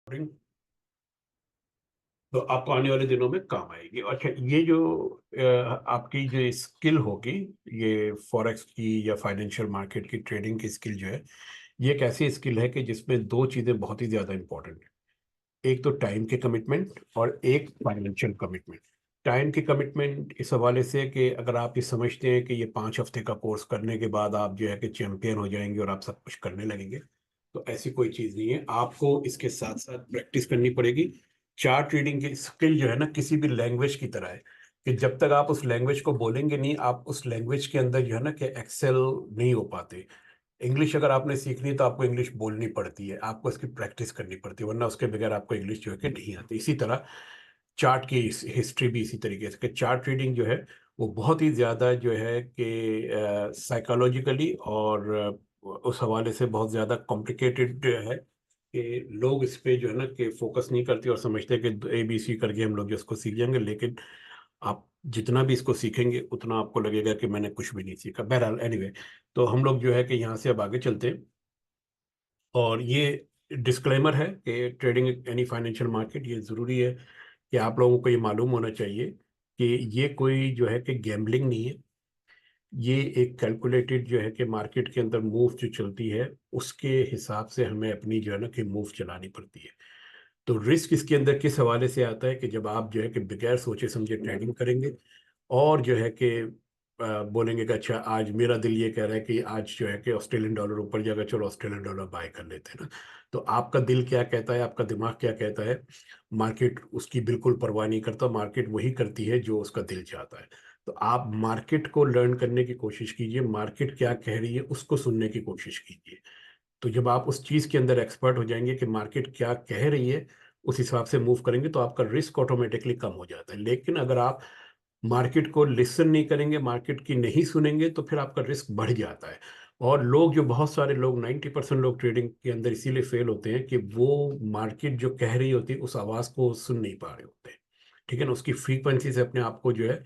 Ring तो आपको आने वाले दिनों में काम आएगी। अच्छा, ये जो आपकी जो स्किल होगी, ये फॉरेक्स की या फाइनेंशियल मार्केट की ट्रेडिंग की स्किल जो है, ये एक ऐसी स्किल है कि जिसमें दो चीज़ें बहुत ही ज़्यादा इंपॉर्टेंट है। एक तो टाइम के कमिटमेंट और एक फाइनेंशियल कमिटमेंट। टाइम की कमिटमेंट इस हवाले से कि अगर आप ये समझते हैं कि ये 5 हफ्ते का कोर्स करने के बाद आप जो है कि चैंपियन हो जाएंगे और आप सब कुछ करने लगेंगे, तो ऐसी कोई चीज़ नहीं है। आपको इसके साथ साथ प्रैक्टिस करनी पड़ेगी। चार्ट रीडिंग की स्किल जो है ना, किसी भी लैंग्वेज की तरह है कि जब तक आप उस लैंग्वेज को बोलेंगे नहीं, आप उस लैंग्वेज के अंदर जो है ना कि एक्सेल नहीं हो पाते। इंग्लिश अगर आपने सीखनी है तो आपको इंग्लिश बोलनी पड़ती है, आपको इसकी प्रैक्टिस करनी पड़ती है, वरना उसके बगैर आपको इंग्लिश जो है कि नहीं आती। इसी तरह चार्ट की हिस्ट्री भी इसी तरीके से कि चार्ट रीडिंग जो है वो बहुत ही ज़्यादा जो है कि साइकोलॉजिकली और उस हवाले से बहुत ज़्यादा कॉम्प्लिकेटेड है कि लोग इस पे जो है ना कि फोकस नहीं करते और समझते हैं कि ABC करके हम लोग जो इसको सीख जाएंगे। लेकिन आप जितना भी इसको सीखेंगे उतना आपको लगेगा कि मैंने कुछ भी नहीं सीखा। बहरहाल एनीवे, तो हम लोग जो है कि यहाँ से अब आगे चलते हैं। और ये डिस्क्लेमर है कि ट्रेडिंग एनी फाइनेंशियल मार्केट, ये ज़रूरी है कि आप लोगों को ये मालूम होना चाहिए कि ये कोई जो है कि गैम्बलिंग नहीं है। ये एक कैलकुलेटेड जो है कि मार्केट के अंदर मूव जो चलती है उसके हिसाब से हमें अपनी जो है ना कि मूव चलानी पड़ती है। तो रिस्क इसके अंदर किस हवाले से आता है कि जब आप जो है कि बगैर सोचे समझे ट्रेडिंग करेंगे और जो है कि बोलेंगे कि अच्छा आज मेरा दिल ये कह रहा है कि आज जो है कि ऑस्ट्रेलियन डॉलर ऊपर जाएगा, चलो ऑस्ट्रेलियन डॉलर बाय कर लेते हैं ना। तो आपका दिल क्या कहता है, आपका दिमाग क्या कहता है, मार्केट उसकी बिल्कुल परवाह नहीं करता। मार्केट वही करती है जो उसका दिल चाहता है। तो आप मार्केट को लर्न करने की कोशिश कीजिए, मार्केट क्या कह रही है उसको सुनने की कोशिश कीजिए। तो जब आप उस चीज़ के अंदर एक्सपर्ट हो जाएंगे कि मार्केट क्या कह रही है, उस हिसाब से मूव करेंगे, तो आपका रिस्क ऑटोमेटिकली कम हो जाता है। लेकिन अगर आप मार्केट को लिसन नहीं करेंगे, मार्केट की नहीं सुनेंगे, तो फिर आपका रिस्क बढ़ जाता है। और लोग जो बहुत सारे लोग 90% लोग ट्रेडिंग के अंदर इसीलिए फेल होते हैं कि वो मार्केट जो कह रही होती है उस आवाज़ को सुन नहीं पा रहे होते हैं। ठीक है ना, उसकी फ्रीक्वेंसी से अपने आप को जो है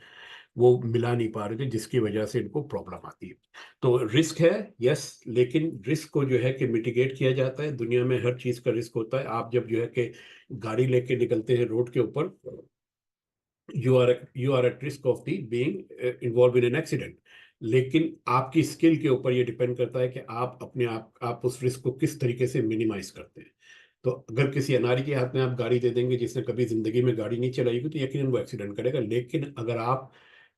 वो मिला नहीं पा रहे थे, जिसकी वजह से इनको प्रॉब्लम आती है। तो रिस्क है, यस, लेकिन रिस्क को जो है कि मिटिगेट किया जाता है। दुनिया में हर चीज़ का रिस्क होता है। आप जब जो है कि गाड़ी लेके निकलते हैं रोड के ऊपर, you are at risk of the being involve in an accident. लेकिन आपकी स्किल के ऊपर ये डिपेंड करता है कि आप अपने आप उस रिस्क को किस तरीके से मिनिमाइज करते हैं। तो अगर किसी अनारी के हाथ में आप गाड़ी दे देंगे जिसने कभी जिंदगी में गाड़ी नहीं चलाई होगी, तो यकीनन वो एक्सीडेंट करेगा। लेकिन अगर आप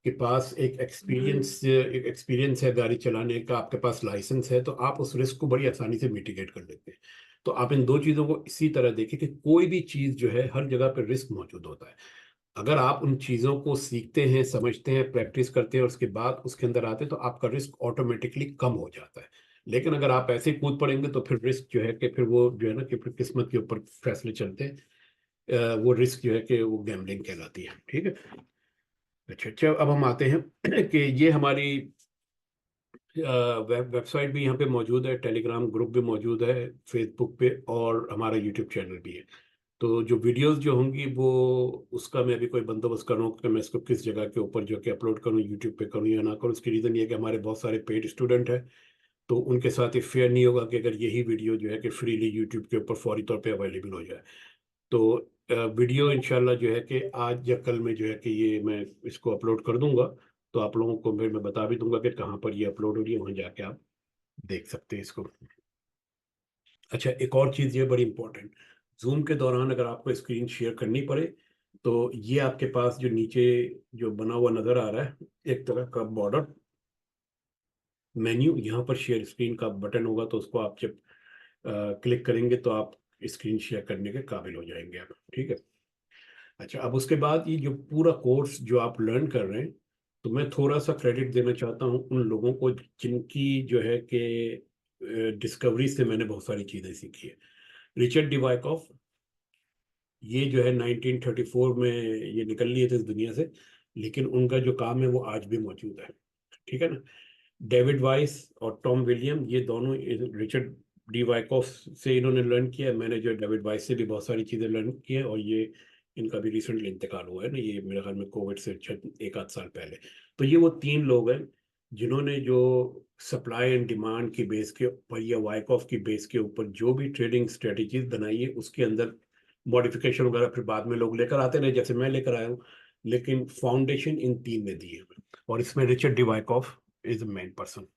के पास एक एक्सपीरियंस है गाड़ी चलाने का, आपके पास लाइसेंस है, तो आप उस रिस्क को बड़ी आसानी से मिटिगेट कर लेते हैं। तो आप इन दो चीज़ों को इसी तरह देखें कि कोई भी चीज़ जो है हर जगह पर रिस्क मौजूद होता है। अगर आप उन चीज़ों को सीखते हैं, समझते हैं, प्रैक्टिस करते हैं और उसके बाद उसके अंदर आते हैं, तो आपका रिस्क ऑटोमेटिकली कम हो जाता है। लेकिन अगर आप ऐसे ही कूद पड़ेंगे तो फिर रिस्क जो है कि फिर वो जो है ना कि फिर किस्मत के ऊपर फैसले चलते हैं। वो रिस्क जो है कि वो गैम्बलिंग कहलाती है। ठीक है। अच्छा अच्छा, अब हम आते हैं कि ये हमारी वेबसाइट भी यहाँ पे मौजूद है, टेलीग्राम ग्रुप भी मौजूद है फेसबुक पे, और हमारा यूट्यूब चैनल भी है। तो जो वीडियोस जो होंगी वो, उसका मैं अभी कोई बंदोबस्त कर रहा हूँ कि मैं इसको किस जगह के ऊपर जो कि अपलोड करूँ, यूट्यूब पे करूँ या ना करूँ। उसकी रीज़न ये है कि हमारे बहुत सारे पेड स्टूडेंट हैं, तो उनके साथ ये फेयर नहीं होगा कि अगर यही वीडियो जो है कि फ्रीली यूट्यूब के ऊपर फौरी तौर पे अवेलेबल हो जाए। तो वीडियो इंशाल्लाह जो है कि आज या कल में जो है कि ये मैं इसको अपलोड कर दूंगा। तो आप लोगों को फिर मैं बता भी दूंगा कि कहाँ पर ये अपलोड हो रही है, वहाँ जाके आप देख सकते हैं इसको। अच्छा, एक और चीज़ ये बड़ी इंपॉर्टेंट, जूम के दौरान अगर आपको स्क्रीन शेयर करनी पड़े, तो ये आपके पास जो नीचे जो बना हुआ नज़र आ रहा है, एक तरह का बॉर्डर मेन्यू, यहाँ पर शेयर स्क्रीन का बटन होगा, तो उसको आप जब क्लिक करेंगे तो आप स्क्रीन शेयर करने के काबिल हो जाएंगे आप। ठीक है। अच्छा, अब उसके बाद ये जो पूरा कोर्स जो आप लर्न कर रहे हैं, तो मैं थोड़ा सा क्रेडिट देना चाहता हूँ उन लोगों को जिनकी जो है कि डिस्कवरी से मैंने बहुत सारी चीज़ें सीखी है। रिचर्ड डिवाइकॉफ, ये जो है 1934 में ये निकल लिए थे इस दुनिया से, लेकिन उनका जो काम है वो आज भी मौजूद है। ठीक है ना। डेविड वाइस और टॉम विलियम, ये दोनों रिचर्ड डी वाइकॉफ से इन्होंने लर्न किया है। मैंने जो डेविड वाइस से भी बहुत सारी चीज़ें लर्न की है, और ये इनका भी रिसेंटली इंतकाल हुआ है ना, ये मेरे ख्याल में कोविड से एक आध साल पहले। तो ये वो तीन लोग हैं जिन्होंने जो सप्लाई एंड डिमांड की बेस के ऊपर या वाइकॉफ की बेस के ऊपर जो भी ट्रेडिंग स्ट्रेटजीज बनाई है, उसके अंदर मॉडिफिकेशन वगैरह फिर बाद में लोग लेकर आते रहे, जैसे मैं लेकर आया हूँ, लेकिन फाउंडेशन इन तीन ने दी है। और इसमें Richard D Wyckoff is the main person.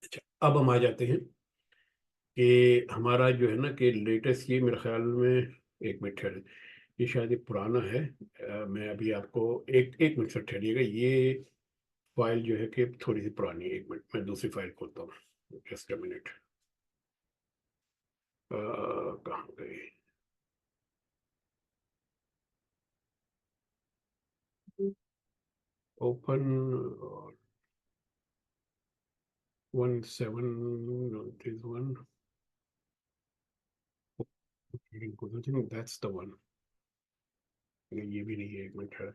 अच्छा, अब हम आ जाते हैं कि हमारा जो है ना कि लेटेस्ट, ये मेरे ख्याल में, एक मिनट ठहरे, ये शायद ये पुराना है। मैं अभी आपको एक एक मिनट से ठहरिएगा, ये फाइल जो है कि थोड़ी सी पुरानी है। एक मिनट, मैं दूसरी फाइल खोलता हूँ, जस्ट अ मिनट। कहाँ गई? Open 17 that's the one. ये भी नहीं है, एक मिनट है।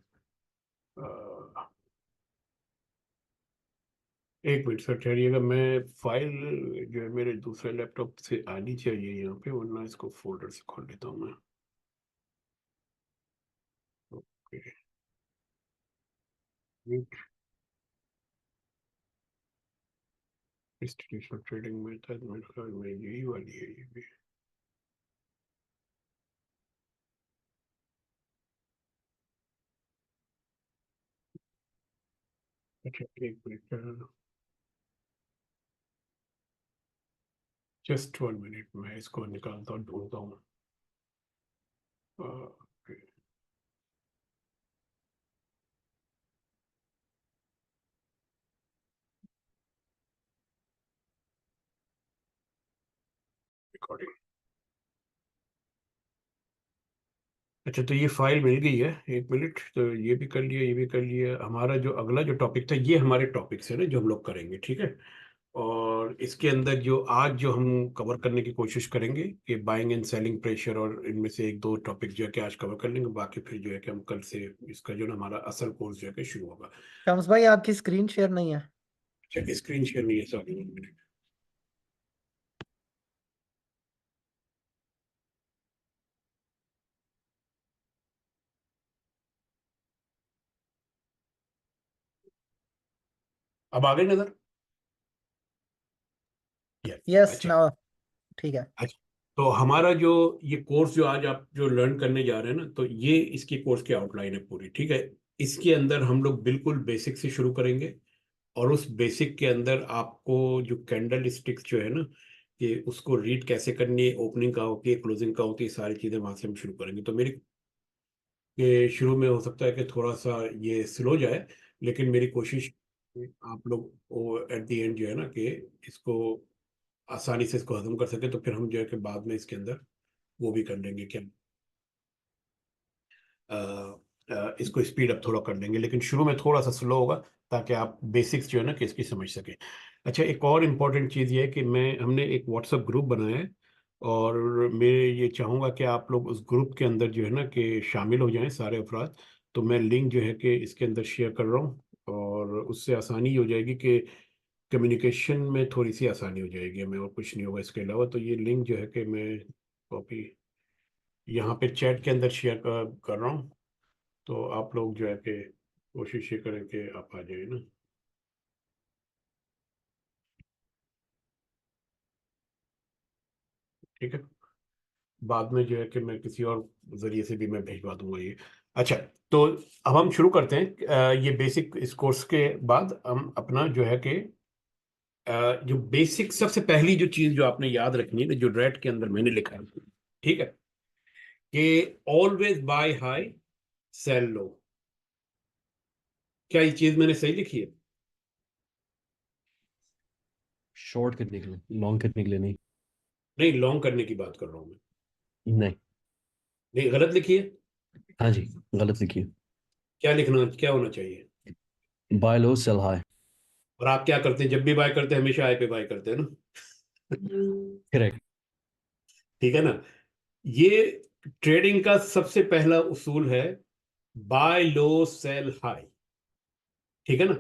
एक मिनट सर ठहरिएगा, मैं फाइल जो है मेरे दूसरे लैपटॉप से आनी चाहिए यहाँ पे, वरना इसको फोल्डर से खोल लेता हूँ मैं। ओके, इंस्टीट्यूशनल ट्रेडिंग मेथड, मेरे ख्याल में यही वाली है ये भी। अच्छा, एक मिनट, जस्ट 1 मिनट, मैं इसको निकालता हूँ, ढूंढता हूँ। रिकॉर्डिंग। अच्छा, तो ये फाइल मिल गई है, एक मिनट, तो ये भी कर लिया, ये भी कर लिया। हमारा जो अगला जो टॉपिक था, ये हमारे टॉपिक्स है ना जो हम लोग करेंगे, ठीक है। और इसके अंदर जो आज जो हम कवर करने की कोशिश करेंगे कि बाइंग एंड सेलिंग प्रेशर, और इनमें से एक दो टॉपिक जो है कि आज कवर कर लेंगे, बाकी फिर जो है कि हम कल से इसका जो है ना हमारा असल कोर्स जो है कि शुरू होगा। शम्स भाई, आपकी स्क्रीन शेयर नहीं है। चलिए, स्क्रीन शेयर नहीं है, सॉरी। अब आ गए नजर? यस अच्छा। ना। ठीक है। अच्छा, तो हमारा जो ये कोर्स जो आज आप जो लर्न करने जा रहे हैं ना, तो ये इसकी कोर्स की आउटलाइन है पूरी, ठीक है। इसके अंदर हम लोग बिल्कुल बेसिक से शुरू करेंगे, और उस बेसिक के अंदर आपको जो कैंडल स्टिक्स जो है ना, कि उसको रीड कैसे करनी है, ओपनिंग का होती है, क्लोजिंग का होती है, सारी चीज़ें वहां से हम शुरू करेंगे। तो मेरी ये शुरू में हो सकता है कि थोड़ा सा ये स्लो जाए, लेकिन मेरी कोशिश आप लोग वो एट द एंड जो है ना कि इसको आसानी से इसको हजम कर सके, तो फिर हम जो है कि बाद में इसके अंदर वो भी कर लेंगे क्या, इसको स्पीड अप थोड़ा कर लेंगे, लेकिन शुरू में थोड़ा सा स्लो होगा, ताकि आप बेसिक्स जो है ना कि इसकी समझ सकें। अच्छा, एक और इम्पॉर्टेंट चीज़ ये है कि हमने एक व्हाट्सएप ग्रुप बनाया है, और मैं ये चाहूँगा कि आप लोग उस ग्रुप के अंदर जो है ना कि शामिल हो जाएं सारे अफराद। तो मैं लिंक जो है कि इसके अंदर शेयर कर रहा हूँ, और उससे आसानी हो जाएगी कि कम्युनिकेशन में थोड़ी सी आसानी हो जाएगी हमें, और कुछ नहीं होगा इसके अलावा। तो ये लिंक जो है कि मैं कॉपी यहाँ पे चैट के अंदर शेयर कर रहा हूँ। तो आप लोग जो है कि कोशिश ये करें कि आप आ जाए ना, ठीक है। बाद में जो है कि मैं किसी और जरिए से भी मैं भिजवा दूंगा ये। अच्छा, तो अब हम शुरू करते हैं। ये बेसिक इस कोर्स के बाद हम अपना जो है कि जो बेसिक सबसे पहली जो चीज जो आपने याद रखनी है ना, जो रेट के अंदर मैंने लिखा है, ठीक है, कि ऑलवेज बाय हाई सेल लो। क्या ये चीज मैंने सही लिखी है? शॉर्ट करने के लिए, लॉन्ग करने के लिए नहीं। नहीं, लॉन्ग करने की बात कर रहा हूं मैं। नहीं। नहीं, गलत लिखी है? हाँ जी, गलत लिखिए। क्या लिखना, क्या होना चाहिए? Bye low sell high. और आप क्या करते हैं जब भी बाय करते हैं? हमेशा हाई पे बाय करते हैं ना? करेक्ट। ठीक है ना। ये ट्रेडिंग का सबसे पहला उसूल है, बाय लो सेल हाई, ठीक है ना।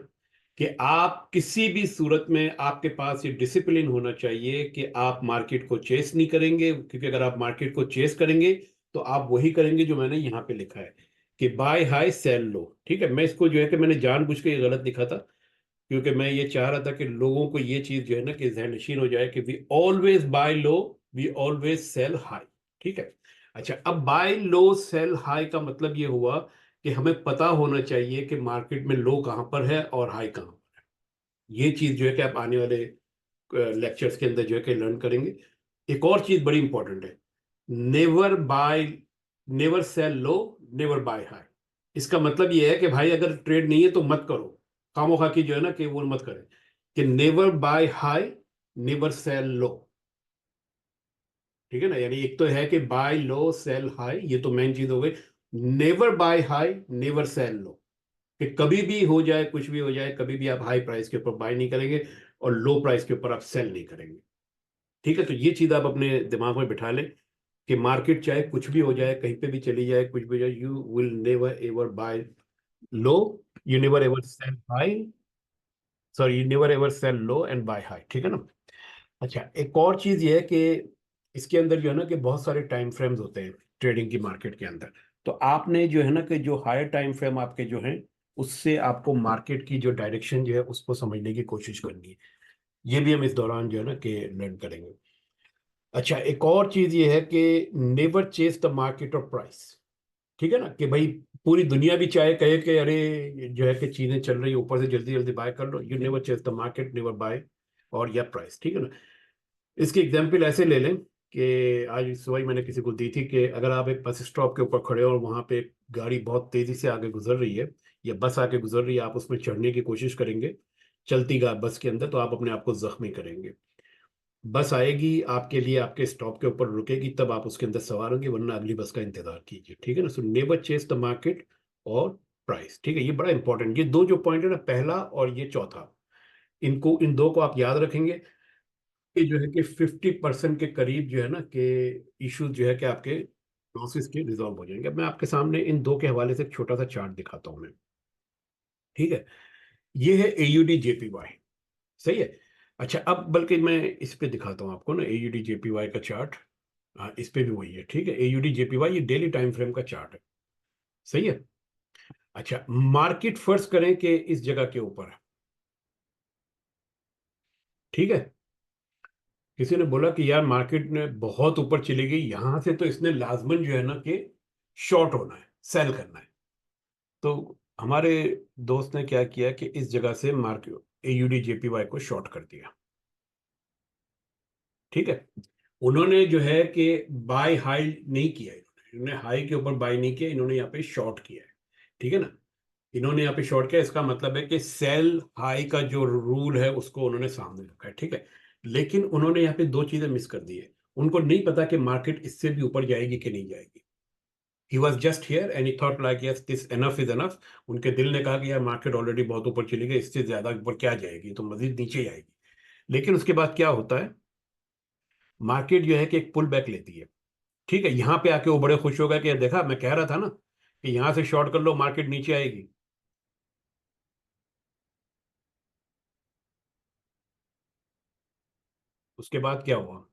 कि आप किसी भी सूरत में आपके पास ये डिसिप्लिन होना चाहिए कि आप मार्केट को चेस नहीं करेंगे, क्योंकि अगर आप मार्केट को चेस करेंगे तो आप वही करेंगे जो मैंने यहाँ पे लिखा है, कि बाय हाई सेल लो, ठीक है। मैं इसको जो है कि मैंने जानबूझ के ये गलत लिखा था, क्योंकि मैं ये चाह रहा था कि लोगों को ये चीज जो है ना कि जहन नशीन हो जाए कि we always buy low, we always sell high, ठीक है। अच्छा, अब बाय लो सेल हाई का मतलब ये हुआ कि हमें पता होना चाहिए कि मार्केट में लो कहां पर है और हाई कहां पर है। ये चीज जो है कि आप आने वाले लेक्चर्स के अंदर जो है कि लर्न करेंगे। एक और चीज बड़ी इंपॉर्टेंट है, never bye, never sell low, never buy high. इसका मतलब ये है कि भाई अगर ट्रेड नहीं है तो मत करो, खामोखा की जो है ना कि वो मत करें, कि never buy high, never sell low. ठीक है ना, यानी एक तो है कि बाय लो सेल हाई, ये तो मेन चीज हो गई। Never buy high, never sell low, कि कभी भी हो जाए, कुछ भी हो जाए, कभी भी आप हाई प्राइस के ऊपर बाय नहीं करेंगे और लो प्राइस के ऊपर आप सेल नहीं करेंगे। ठीक है, तो ये चीज आप अपने दिमाग में बिठा लें कि मार्केट चाहे कुछ भी हो जाए, कहीं पे भी चली जाए, कुछ भी हो जाए, you will never ever buy low, you never ever sell high, sorry, you never ever sell low and buy high. ठीक है ना। अच्छा, एक और चीज ये है कि इसके अंदर जो है ना कि बहुत सारे टाइम फ्रेम्स होते हैं ट्रेडिंग की मार्केट के अंदर। तो आपने जो है ना कि जो हायर टाइम फ्रेम आपके जो हैं, उससे आपको मार्केट की जो डायरेक्शन जो है उसको समझने की कोशिश करनी है। ये भी हम इस दौरान जो है ना कि लर्न करेंगे। अच्छा, एक और चीज ये है कि नेवर चेस द मार्केट और प्राइस। ठीक है ना, कि भाई पूरी दुनिया भी चाहे कहे कि अरे जो है कि चीजें चल रही है ऊपर से, जल्दी जल्दी बाय कर लो, you never chase the market, never buy और या प्राइस। ठीक है ना। इसकी एग्जाम्पल ऐसे ले लें कि आज सुबह ही मैंने किसी को दी थी कि अगर आप एक बस स्टॉप के ऊपर खड़े हो और वहां पे एक गाड़ी बहुत तेजी से आगे गुजर रही है या बस आगे गुजर रही है, आप उसमें चढ़ने की कोशिश करेंगे चलती बस के अंदर, तो आप अपने आप को जख्मी करेंगे। बस आएगी आपके लिए, आपके स्टॉप के ऊपर रुकेगी, तब आप उसके अंदर सवार होंगे, वरना अगली बस का इंतजार कीजिए। ठीक है ना। So never chase the market और प्राइस। ठीक है, ये बड़ा इंपॉर्टेंट, ये दो जो पॉइंट है ना, पहला और ये चौथा, इनको, इन दो को आप याद रखेंगे कि जो है कि 50% के करीब जो है ना कि इश्यूज जो है कि आपके लॉसेस के रिजॉल्व हो जाएंगे। अब मैं आपके सामने इन दो के हवाले से एक छोटा सा चार्ट दिखाता हूं मैं। ठीक है, ये है एयूडी जेपीवाई। सही है। अच्छा, अब बल्कि मैं इस पे दिखाता हूँ आपको ना एयूडी जेपीवाई का चार्ट। हाँ, इस पे भी वही है। ठीक है, एयूडी जेपीवाई ये डेली टाइम फ्रेम का चार्ट है। सही है। अच्छा, मार्केट फर्ज करें कि इस जगह के ऊपर है। ठीक है, किसी ने बोला कि यार मार्केट ने बहुत ऊपर चली गई यहां से, तो इसने लाजमन जो है ना कि शॉर्ट होना है, सेल करना है। तो हमारे दोस्त ने क्या किया कि इस जगह से मार्केट एयूडी जेपीवाई को शॉर्ट कर दिया। ठीक है, उन्होंने जो है कि बाय हाई नहीं किया, इन्होंने हाई के ऊपर बाय नहीं किया, इन्होंने यहाँ पे शॉर्ट किया है। ठीक है ना, इन्होंने यहाँ पे शॉर्ट किया, इसका मतलब है कि सेल हाई का जो रूल है उसको उन्होंने सामने रखा है। ठीक है, लेकिन उन्होंने यहाँ पे दो चीजें मिस कर दी है। उनको नहीं पता कि मार्केट इससे भी ऊपर जाएगी कि नहीं जाएगी। He was just here and he thought like yes this enough is enough. उनके दिल ने कहा कि यार मार्केट ऑलरेडी बहुत ऊपर चली गई, इससे ज्यादा ऊपर क्या जाएगी, तो मजीद नीचे जाएगी। लेकिन उसके बाद क्या होता है, मार्केट जो है कि एक पुल बैक लेती है। ठीक है, यहां पे आके वो बड़े खुश हो गए कि देखा मैं कह रहा था ना कि यहां से शॉर्ट कर लो, मार्केट नीचे आएगी। उसके बाद क्या हुआ,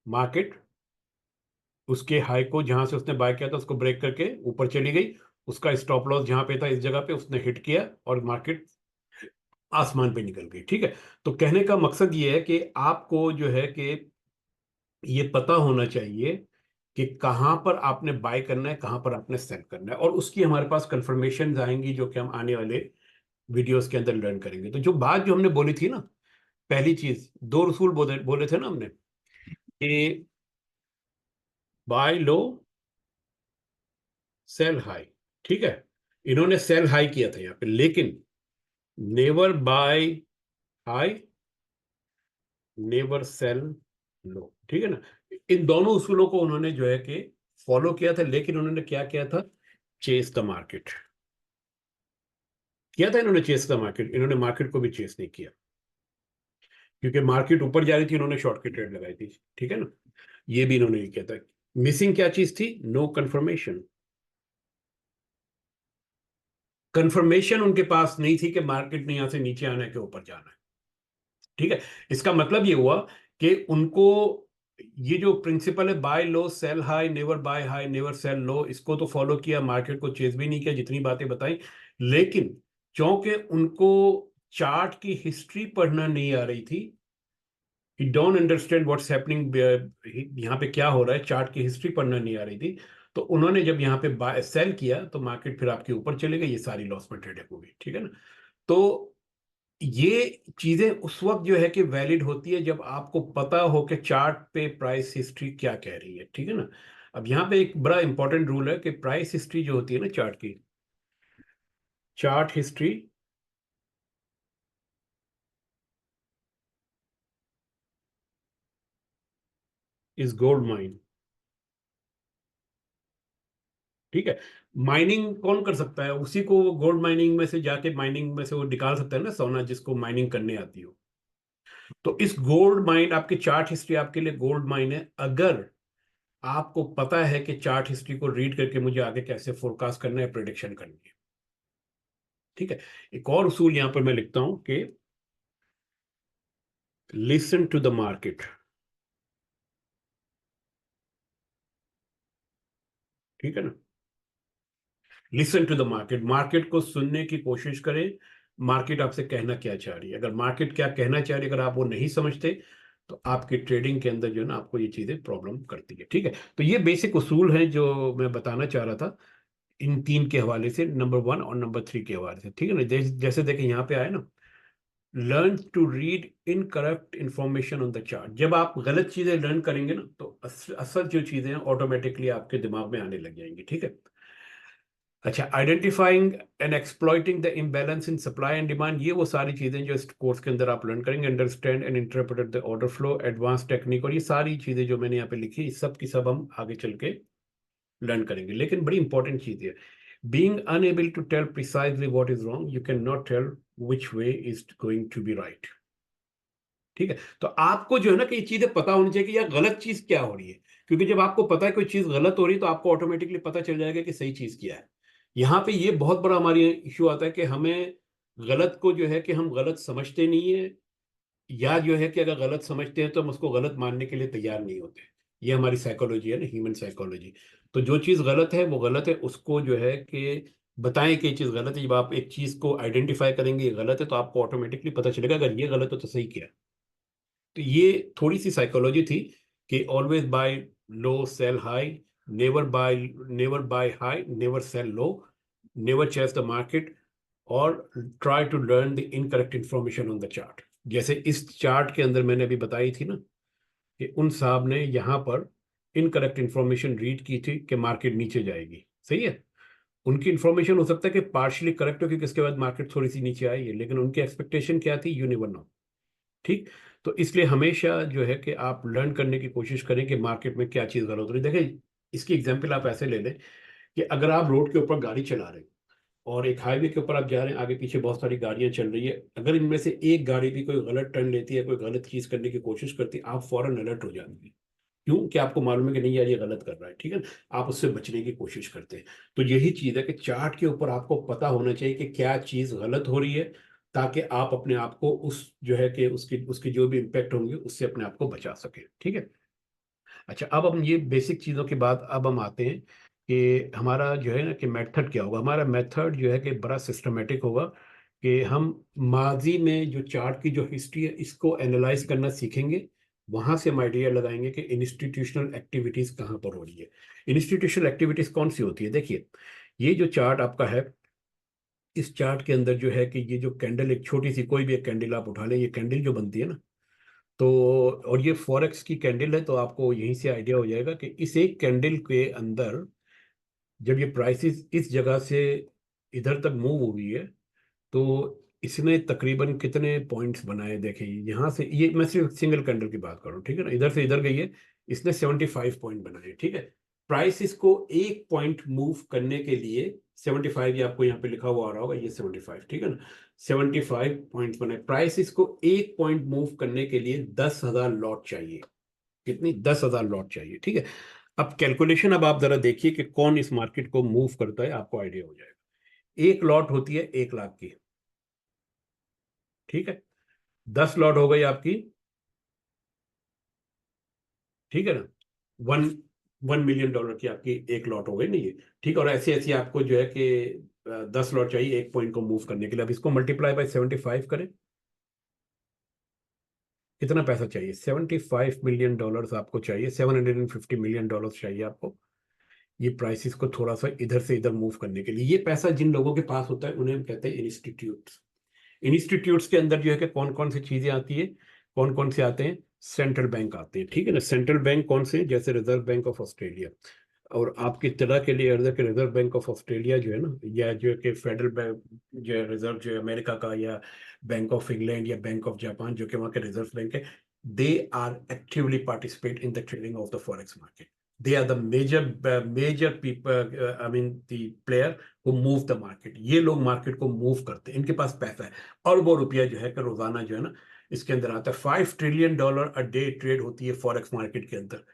मार्केट उसके हाई को जहां से उसने बाय किया था उसको ब्रेक करके ऊपर चली गई। उसका स्टॉप लॉस जहां पे था इस जगह पे उसने हिट किया और मार्केट आसमान पे निकल गई। ठीक है, तो कहने का मकसद ये है कि आपको जो है कि ये पता होना चाहिए कि कहाँ पर आपने बाय करना है, कहाँ पर आपने सेल करना है, और उसकी हमारे पास कंफर्मेशन आएंगी जो कि हम आने वाले वीडियोस के अंदर लर्न करेंगे। तो जो बात जो हमने बोली थी ना, पहली चीज, दो रसूल बोले बोले थे ना हमने कि बाय लो सेल हाई। ठीक है, इन्होंने सेल हाई किया था यहाँ पे, लेकिन never buy high, never sell low. ठीक है ना, इन दोनों उसूलों को उन्होंने जो है कि फॉलो किया था, लेकिन उन्होंने क्या किया था, चेस द मार्केट किया था। इन्होंने चेस द मार्केट, इन्होंने मार्केट को भी चेस नहीं किया, क्योंकि मार्केट ऊपर जा रही थी, इन्होंने शॉर्ट की ट्रेड लगाई थी। ठीक है ना, ये भी इन्होंने ये किया था। मिसिंग क्या चीज थी, नो कंफर्मेशन। कंफर्मेशन उनके पास नहीं थी कि मार्केट ने यहां से नीचे आना है कि ऊपर जाना है। ठीक है, इसका मतलब ये हुआ कि उनको ये जो प्रिंसिपल है buy low sell high, never buy high never sell low, इसको तो फॉलो किया, मार्केट को चेज भी नहीं किया, जितनी बातें बताई। लेकिन क्योंकि उनको चार्ट की हिस्ट्री पढ़ना नहीं आ रही थी, ही डोंट अंडरस्टैंड व्हाट्स हैपनिंग, यहाँ पे क्या हो रहा है, चार्ट की हिस्ट्री पढ़ना नहीं आ रही थी। तो उन्होंने जब यहाँ पे बाय सेल किया तो मार्केट फिर आपके ऊपर चले गई, ये सारी लॉस में ट्रेड हो गई, ठीक है ना। तो ये चीजें उस वक्त जो है कि वैलिड होती है जब आपको पता हो कि चार्ट पे प्राइस हिस्ट्री क्या कह रही है, ठीक है ना। अब यहाँ पे एक बड़ा इंपॉर्टेंट रूल है कि प्राइस हिस्ट्री जो होती है ना चार्ट की, chart history is gold mine, ठीक है। माइनिंग कौन कर सकता है, उसी को वो गोल्ड माइनिंग में से जाके माइनिंग में से वो निकाल सकता है ना सोना, जिसको माइनिंग करने आती हो। तो इस गोल्ड माइन, आपकी चार्ट हिस्ट्री आपके लिए गोल्ड माइन है, अगर आपको पता है कि चार्ट हिस्ट्री को रीड करके मुझे आगे कैसे फोरकास्ट करना है, प्रेडिक्शन करनी है, ठीक है। एक और उसूल यहां पर मैं लिखता हूं कि लिसन टू द मार्केट, ठीक है ना। Listen to the market, market को सुनने की कोशिश करें, मार्केट आपसे कहना क्या चाह रही है। अगर मार्केट क्या कहना चाह रही है अगर आप वो नहीं समझते तो आपकी ट्रेडिंग के अंदर जो है ना आपको ये चीजें प्रॉब्लम करती है, ठीक है। तो ये बेसिक उसूल हैं जो मैं बताना चाह रहा था इन तीन के हवाले से, नंबर 1 और नंबर 3 के हवाले से, ठीक है ना। जैसे देखें यहाँ पे आए ना, learn to read incorrect information on the chart. जब आप गलत चीजें लर्न करेंगे ना तो असल जो चीजें हैं ऑटोमेटिकली आपके दिमाग में आने लग जाएंगी, ठीक है। अच्छा, identifying and exploiting the imbalance in supply and demand, ये वो सारी चीजें जो इस कोर्स के अंदर आप लर्न करेंगे। Understand and interpret the order flow, advance technique, और ये सारी चीजें जो मैंने यहाँ पे लिखी इस सब की सब हम आगे चल के लर्न करेंगे। लेकिन बड़ी इंपॉर्टेंट चीज है, being unable to tell precisely what is wrong, you can not tell which way is going to be right, ठीक है। तो आपको जो है ना कि ये चीजें पता होनी चाहिए कि यार गलत चीज क्या हो रही है, क्योंकि जब आपको पता है कोई चीज गलत हो रही है तो आपको ऑटोमेटिकली पता चल जाएगा कि सही चीज क्या है। यहाँ पे ये बहुत बड़ा हमारी इश्यू आता है कि हमें गलत को जो है कि हम गलत समझते नहीं है, या जो है कि अगर गलत समझते हैं तो हम उसको गलत मानने के लिए तैयार नहीं होते। ये हमारी साइकोलॉजी है ना, ह्यूमन साइकोलॉजी। तो जो चीज़ गलत है वो गलत है, उसको जो है कि बताएं कि ये चीज़ गलत है। जब आप एक चीज़ को आइडेंटिफाई करेंगे ये गलत है तो आपको ऑटोमेटिकली पता चलेगा अगर ये गलत है तो सही क्या है। तो ये थोड़ी सी साइकोलॉजी थी कि always buy low sell high, never buy high, never sell low, never chase the market, और try to learn the incorrect information on the chart. जैसे इस चार्ट के अंदर मैंने अभी बताई थी ना कि उन साहब ने यहाँ पर इनकरेक्ट इंफॉर्मेशन रीड की थी कि मार्केट नीचे जाएगी, सही है। उनकी इंफॉर्मेशन हो सकता है कि पार्शली करेक्ट हो क्योंकि इसके बाद मार्केट थोड़ी सी नीचे आई है, लेकिन उनकी एक्सपेक्टेशन क्या थी, यू नेवर नो, ठीक। तो इसलिए हमेशा जो है कि आप लर्न करने की कोशिश करें कि मार्केट में क्या चीज़ गलत हो रही है। देखिए, इसकी एग्जांपल आप ऐसे ले लें कि अगर आप रोड के ऊपर गाड़ी चला रहे हैं और एक हाईवे के ऊपर आप जा रहे हैं, आगे पीछे बहुत सारी गाड़ियां चल रही है, अगर इनमें से एक गाड़ी भी कोई गलत टर्न लेती है, कोई गलत चीज करने की कोशिश करती है, आप फौरन अलर्ट हो जाते हैं। क्यों? कि आपको मालूम है कि नहीं यार ये गलत कर रहा है, ठीक है। आप उससे बचने की कोशिश करते हैं। तो यही चीज है कि चार्ट के ऊपर आपको पता होना चाहिए कि क्या चीज गलत हो रही है, ताकि आप अपने आप को उस जो है कि उसकी उसकी जो भी इम्पेक्ट होंगे उससे अपने आप को बचा सके, ठीक है। अच्छा, अब हम ये बेसिक चीज़ों के बाद अब हम आते हैं कि हमारा जो है ना कि मेथड क्या होगा। हमारा मेथड जो है कि बड़ा सिस्टमेटिक होगा कि हम माजी में जो चार्ट की जो हिस्ट्री है इसको एनालाइज करना सीखेंगे। वहां से हम आइडिया लगाएंगे कि इंस्टीट्यूशनल एक्टिविटीज कहाँ पर हो रही है। इंस्टीट्यूशनल एक्टिविटीज कौन सी होती है, देखिए ये जो चार्ट आपका है, इस चार्ट के अंदर जो है कि ये जो कैंडल, एक छोटी सी कोई भी एक कैंडल आप उठा लें, ये कैंडल जो बनती है ना, तो और ये फॉरेक्स की कैंडल है, तो आपको यहीं से आइडिया हो जाएगा कि इस एक कैंडल के अंदर जब ये प्राइसेस इस जगह से इधर तक मूव हुई है तो इसने तकरीबन कितने पॉइंट्स बनाए देखें। यहाँ से ये मैं सिर्फ सिंगल कैंडल की बात कर रहा हूँ, ठीक है ना, इधर से इधर गई है, इसने 75 पॉइंट बनाए, ठीक है। प्राइस इसको एक पॉइंट मूव करने के लिए 75, ये आपको यहाँ पे लिखा हुआ आ रहा होगा, ये 75, ठीक है ना, 75 पॉइंट्स बनाए। प्राइस इसको एक पॉइंट मूव करने के लिए 10,000 लॉट चाहिए। कितनी? 10,000 लॉट चाहिए, ठीक है। अब कैलकुलेशन अब आप जरा देखिए कि कौन इस मार्केट को मूव करता है, आपको आइडिया हो जाएगा। एक लॉट होती है 1 लाख की, ठीक है। 10 लॉट हो गई आपकी, ठीक है ना, वन 1 मिलियन डॉलर की आपकी एक लॉट हो गई नहीं ये, ठीक है। और ऐसे ऐसे आपको जो है कि 10 लॉट चाहिए एक पॉइंट को मूव करने के लिए। अब इसको मल्टीप्लाई बाय 75 करें, कितना पैसा चाहिए? $75 मिलियन आपको चाहिए, $750 मिलियन चाहिए आपको ये प्राइसेस को थोड़ा सा इधर से इधर मूव करने के लिए। ये पैसा जिन लोगों के पास होता है उन्हें हम कहते हैं इंस्टीट्यूट्स। इंस्टीट्यूट्स के अंदर जो है कि कौन कौन सी चीजें आती है, कौन कौन से आते हैं? सेंट्रल बैंक आते हैं, ठीक है ना। सेंट्रल बैंक कौन से? जैसे रिजर्व बैंक ऑफ ऑस्ट्रेलिया। और आपकी इत्तला के लिए अर्ज है कि रिजर्व बैंक ऑफ ऑस्ट्रेलिया जो है ना, या जो है कि फेडरल बैंक जो है, रिजर्व जो है अमेरिका का, या बैंक ऑफ इंग्लैंड या बैंक ऑफ जापान जो कि वहाँ के रिजर्व बैंक है, they are actively participate in the trading of the forex market. They are the major people, I mean the player who move the market. ये लोग market को move करते हैं, इनके पास पैसा है, अरबों रुपया जो है कि रोजाना जो है ना इसके अंदर आता है। $5 ट्रिलियन अ डे ट्रेड होती है फॉरेक्स मार्केट के अंदर।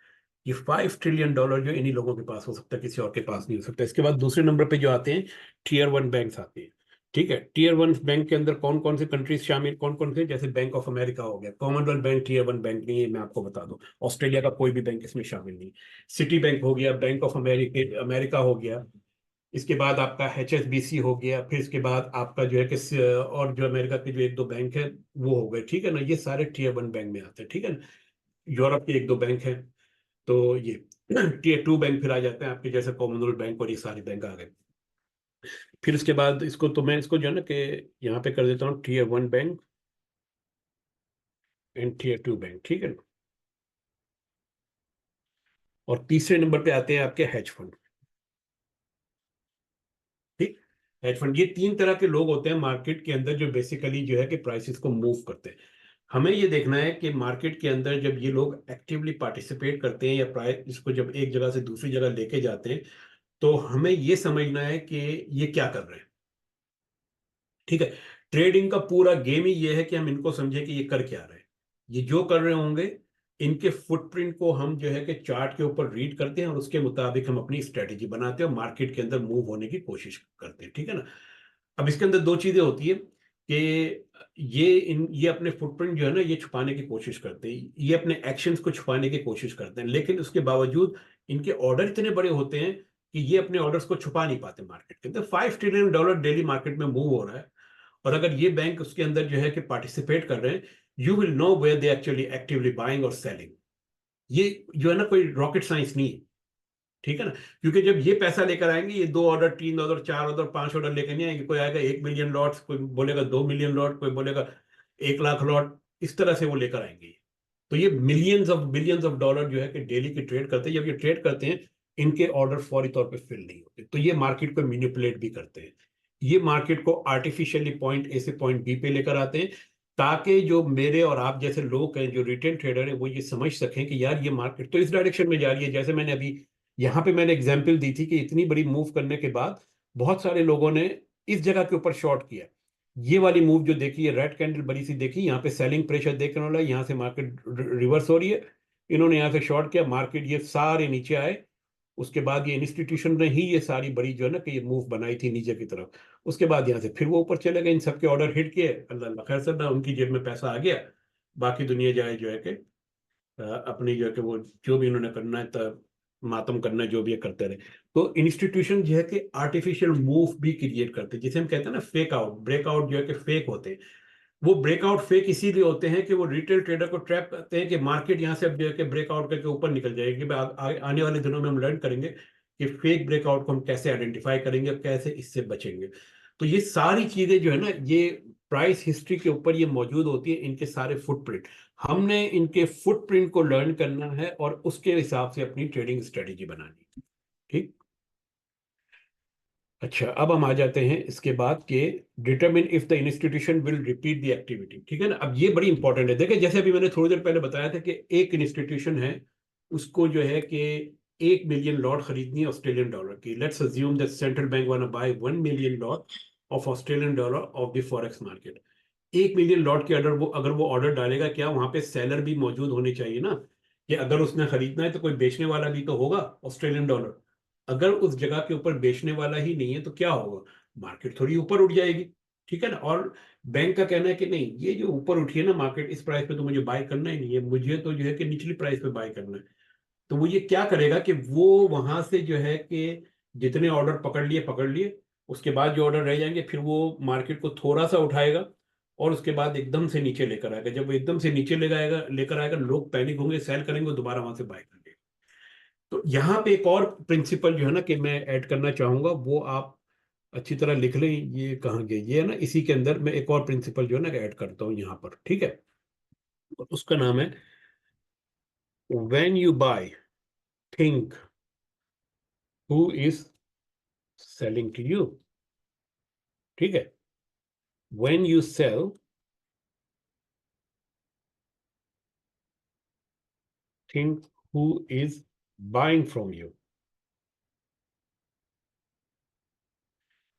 ये $5 ट्रिलियन जो इन्हीं लोगों के पास हो सकता है, किसी और के पास नहीं हो सकता। इसके बाद दूसरे नंबर पे जो आते हैं टीयर 1 बैंक्स आते हैं, ठीक है। टीयर 1 बैंक के अंदर कौन कौन से कंट्रीज शामिल, कौन कौन से? जैसे बैंक ऑफ अमेरिका हो गया। कॉमनवेल्थ बैंक टीयर 1 बैंक नहीं है, मैं आपको बता दूं। ऑस्ट्रेलिया का कोई भी बैंक इसमें शामिल नहीं। सिटी बैंक हो गया, बैंक ऑफ अमेरिका हो गया। इसके बाद आपका HSBC हो गया। फिर इसके बाद आपका जो है कि और जो अमेरिका के जो एक दो बैंक है वो हो गए, ठीक है ना। ये सारे टीयर 1 बैंक में आते हैं, ठीक है ना। यूरोप के एक दो बैंक हैं, तो ये टीयर 2 बैंक फिर आ जाते हैं आपके, जैसे कॉमनवेल्थ बैंक और ये सारे बैंक आ गए। फिर उसके बाद इसको तो मैं इसको जो है ना कि यहाँ पे कर देता हूँ tier 1 bank and tier 2 bank, ठीक है ना। और तीसरे नंबर पे आते हैं आपके हेज फंड, ठीक। हेज फंड, ये तीन तरह के लोग होते हैं मार्केट के अंदर जो बेसिकली जो है कि प्राइसेस को मूव करते हैं। हमें ये देखना है कि मार्केट के अंदर जब ये लोग एक्टिवली पार्टिसिपेट करते हैं या प्राइस इसको जब एक जगह से दूसरी जगह लेके जाते हैं, तो हमें ये समझना है कि ये क्या कर रहे हैं, ठीक है। ट्रेडिंग का पूरा गेम ही ये है कि हम इनको समझे कि ये कर क्या रहे हैं। ये जो कर रहे होंगे, इनके फुटप्रिंट को हम जो है कि चार्ट के ऊपर रीड करते हैं और उसके मुताबिक हम अपनी स्ट्रेटेजी बनाते हैं और मार्केट के अंदर मूव होने की कोशिश करते हैं, ठीक है ना। अब इसके अंदर दो चीजें होती है कि ये अपने फुटप्रिंट जो है ना ये छुपाने की कोशिश करते हैं, ये अपने एक्शंस को छुपाने की कोशिश करते हैं, लेकिन उसके बावजूद इनके ऑर्डर इतने बड़े होते हैं कि ये अपने ऑर्डर्स को छुपा नहीं पाते मार्केट के अंदर। $5 ट्रिलियन डेली मार्केट में मूव हो रहा है, और अगर ये बैंक उसके अंदर जो है कि पार्टिसिपेट कर रहे हैं, you will know where they actually actively buying और सेलिंग। ये जो है ना कोई रॉकेट साइंस नहीं है, ठीक है ना। क्योंकि जब ये पैसा लेकर आएंगे, ये 2 ऑर्डर, 3 ऑर्डर, 4 ऑर्डर, 5 ऑर्डर लेकर नहीं आएंगे। कोई आएगा 1 मिलियन लॉट्स, कोई बोलेगा 2 मिलियन लॉट, कोई बोलेगा 1 लाख लॉट, इस तरह से वो लेकर आएंगे। तो ये बिलियंस ऑफ डॉलर जो है कि डेली की ट्रेड करते हैं। जब ये ट्रेड करते हैं, इनके ऑर्डर फौरी तौर पे फिल नहीं होते, तो ये मार्केट को मैनिपुलेट भी करते हैं। ये मार्केट को आर्टिफिशियली पॉइंट ए से पॉइंट बी पे लेकर आते हैं, ताकि जो मेरे और आप जैसे लोग हैं, जो रिटेल ट्रेडर है, वो ये समझ सकें कि यार ये मार्केट तो इस डायरेक्शन में जा रही है। जैसे मैंने अभी यहाँ पे मैंने एग्जांपल दी थी कि इतनी बड़ी मूव करने के बाद बहुत सारे लोगों ने इस जगह के ऊपर शॉर्ट किया। ये वाली मूव जो देखी है, रेड कैंडल बड़ी सी देखी, यहाँ पे सेलिंग प्रेशर देखने वाला है, यहाँ से मार्केट रिवर्स हो रही है, इन्होंने यहाँ से शॉर्ट किया, मार्केट ये सारे नीचे आए। उसके बाद ये इंस्टीट्यूशन ने ही ये सारी बड़ी जो है ना कि ये मूव बनाई थी नीचे की तरफ। उसके बाद यहाँ से फिर वो ऊपर चले गए, इन सबके ऑर्डर हिट किए, अल्लाह अल्लाह खैर सर ना, उनकी जेब में पैसा आ गया। बाकी दुनिया जाए जो है कि अपनी जो है कि वो जो भी इन्होंने करना है तब मातम करना है, जो भी है करते रहे। तो इंस्टीट्यूशन जो है कि आर्टिफिशियल मूव भी क्रिएट करते हैं, जिसे हम कहते हैं ना फेक आउट, ब्रेकआउट जो है कि फेक होते हैं। वो ब्रेकआउट फेक इसीलिए होते हैं कि वो रिटेल ट्रेडर को ट्रैप करते हैं कि मार्केट यहाँ से अब जो है कि ब्रेकआउट करके ऊपर निकल जाएगी। आने वाले दिनों में हम लर्न करेंगे कि फेक ब्रेकआउट को हम कैसे आइडेंटिफाई करेंगे और कैसे इससे बचेंगे। तो ये सारी चीजें जो है ना, ये प्राइस हिस्ट्री के ऊपर ये मौजूद होती है, इनके सारे फुटप्रिंट। हमने इनके फुटप्रिंट को लर्न करना है और उसके हिसाब से अपनी ट्रेडिंग स्ट्रेटेजी बनानी है, ठीक। अच्छा, अब हम आ जाते हैं इसके बाद के determine if the institution will repeat the activity, ठीक है ना। अब ये बड़ी इंपॉर्टेंट है। देखिए जैसे अभी मैंने थोड़ी देर पहले बताया था कि एक इंस्टीट्यूशन है, उसको जो है कि 1 मिलियन लॉट खरीदनी है ऑस्ट्रेलियन डॉलर की। Let's assume that central bank want to buy 1 million lot of Australian dollar of the forex market. 1 million lot के अगर वो ऑर्डर डालेगा, क्या वहां पे सेलर भी मौजूद होने चाहिए ना, कि अगर उसने खरीदना है तो कोई बेचने वाला भी तो होगा ऑस्ट्रेलियन डॉलर। अगर उस जगह के ऊपर बेचने वाला ही नहीं है तो क्या होगा? मार्केट थोड़ी ऊपर उठ जाएगी, ठीक है ना। और बैंक का कहना है कि नहीं, ये जो ऊपर उठी है ना मार्केट, इस प्राइस पे तो मुझे बाय करना ही नहीं है, मुझे तो जो है कि निचली प्राइस पे बाय करना है। तो वो ये क्या करेगा कि वो वहां से जो है कि जितने ऑर्डर पकड़ लिए, उसके बाद जो ऑर्डर रह जाएंगे फिर वो मार्केट को थोड़ा सा उठाएगा और उसके बाद एकदम से नीचे लेकर आएगा। जब वो एकदम से नीचे लेकर आएगा, लोग पैनिक होंगे, सेल करेंगे, दोबारा वहां से बाय कर लेंगे। तो यहाँ पे एक और प्रिंसिपल जो है ना कि मैं ऐड करना चाहूंगा, वो आप अच्छी तरह लिख लें। ये कहाँ गया, ये है ना, इसी के अंदर मैं एक और प्रिंसिपल जो है ना ऐड करता हूँ यहाँ पर, ठीक है। उसका नाम है when you buy think who is selling to you, ठीक है। When you sell think who is buying from you,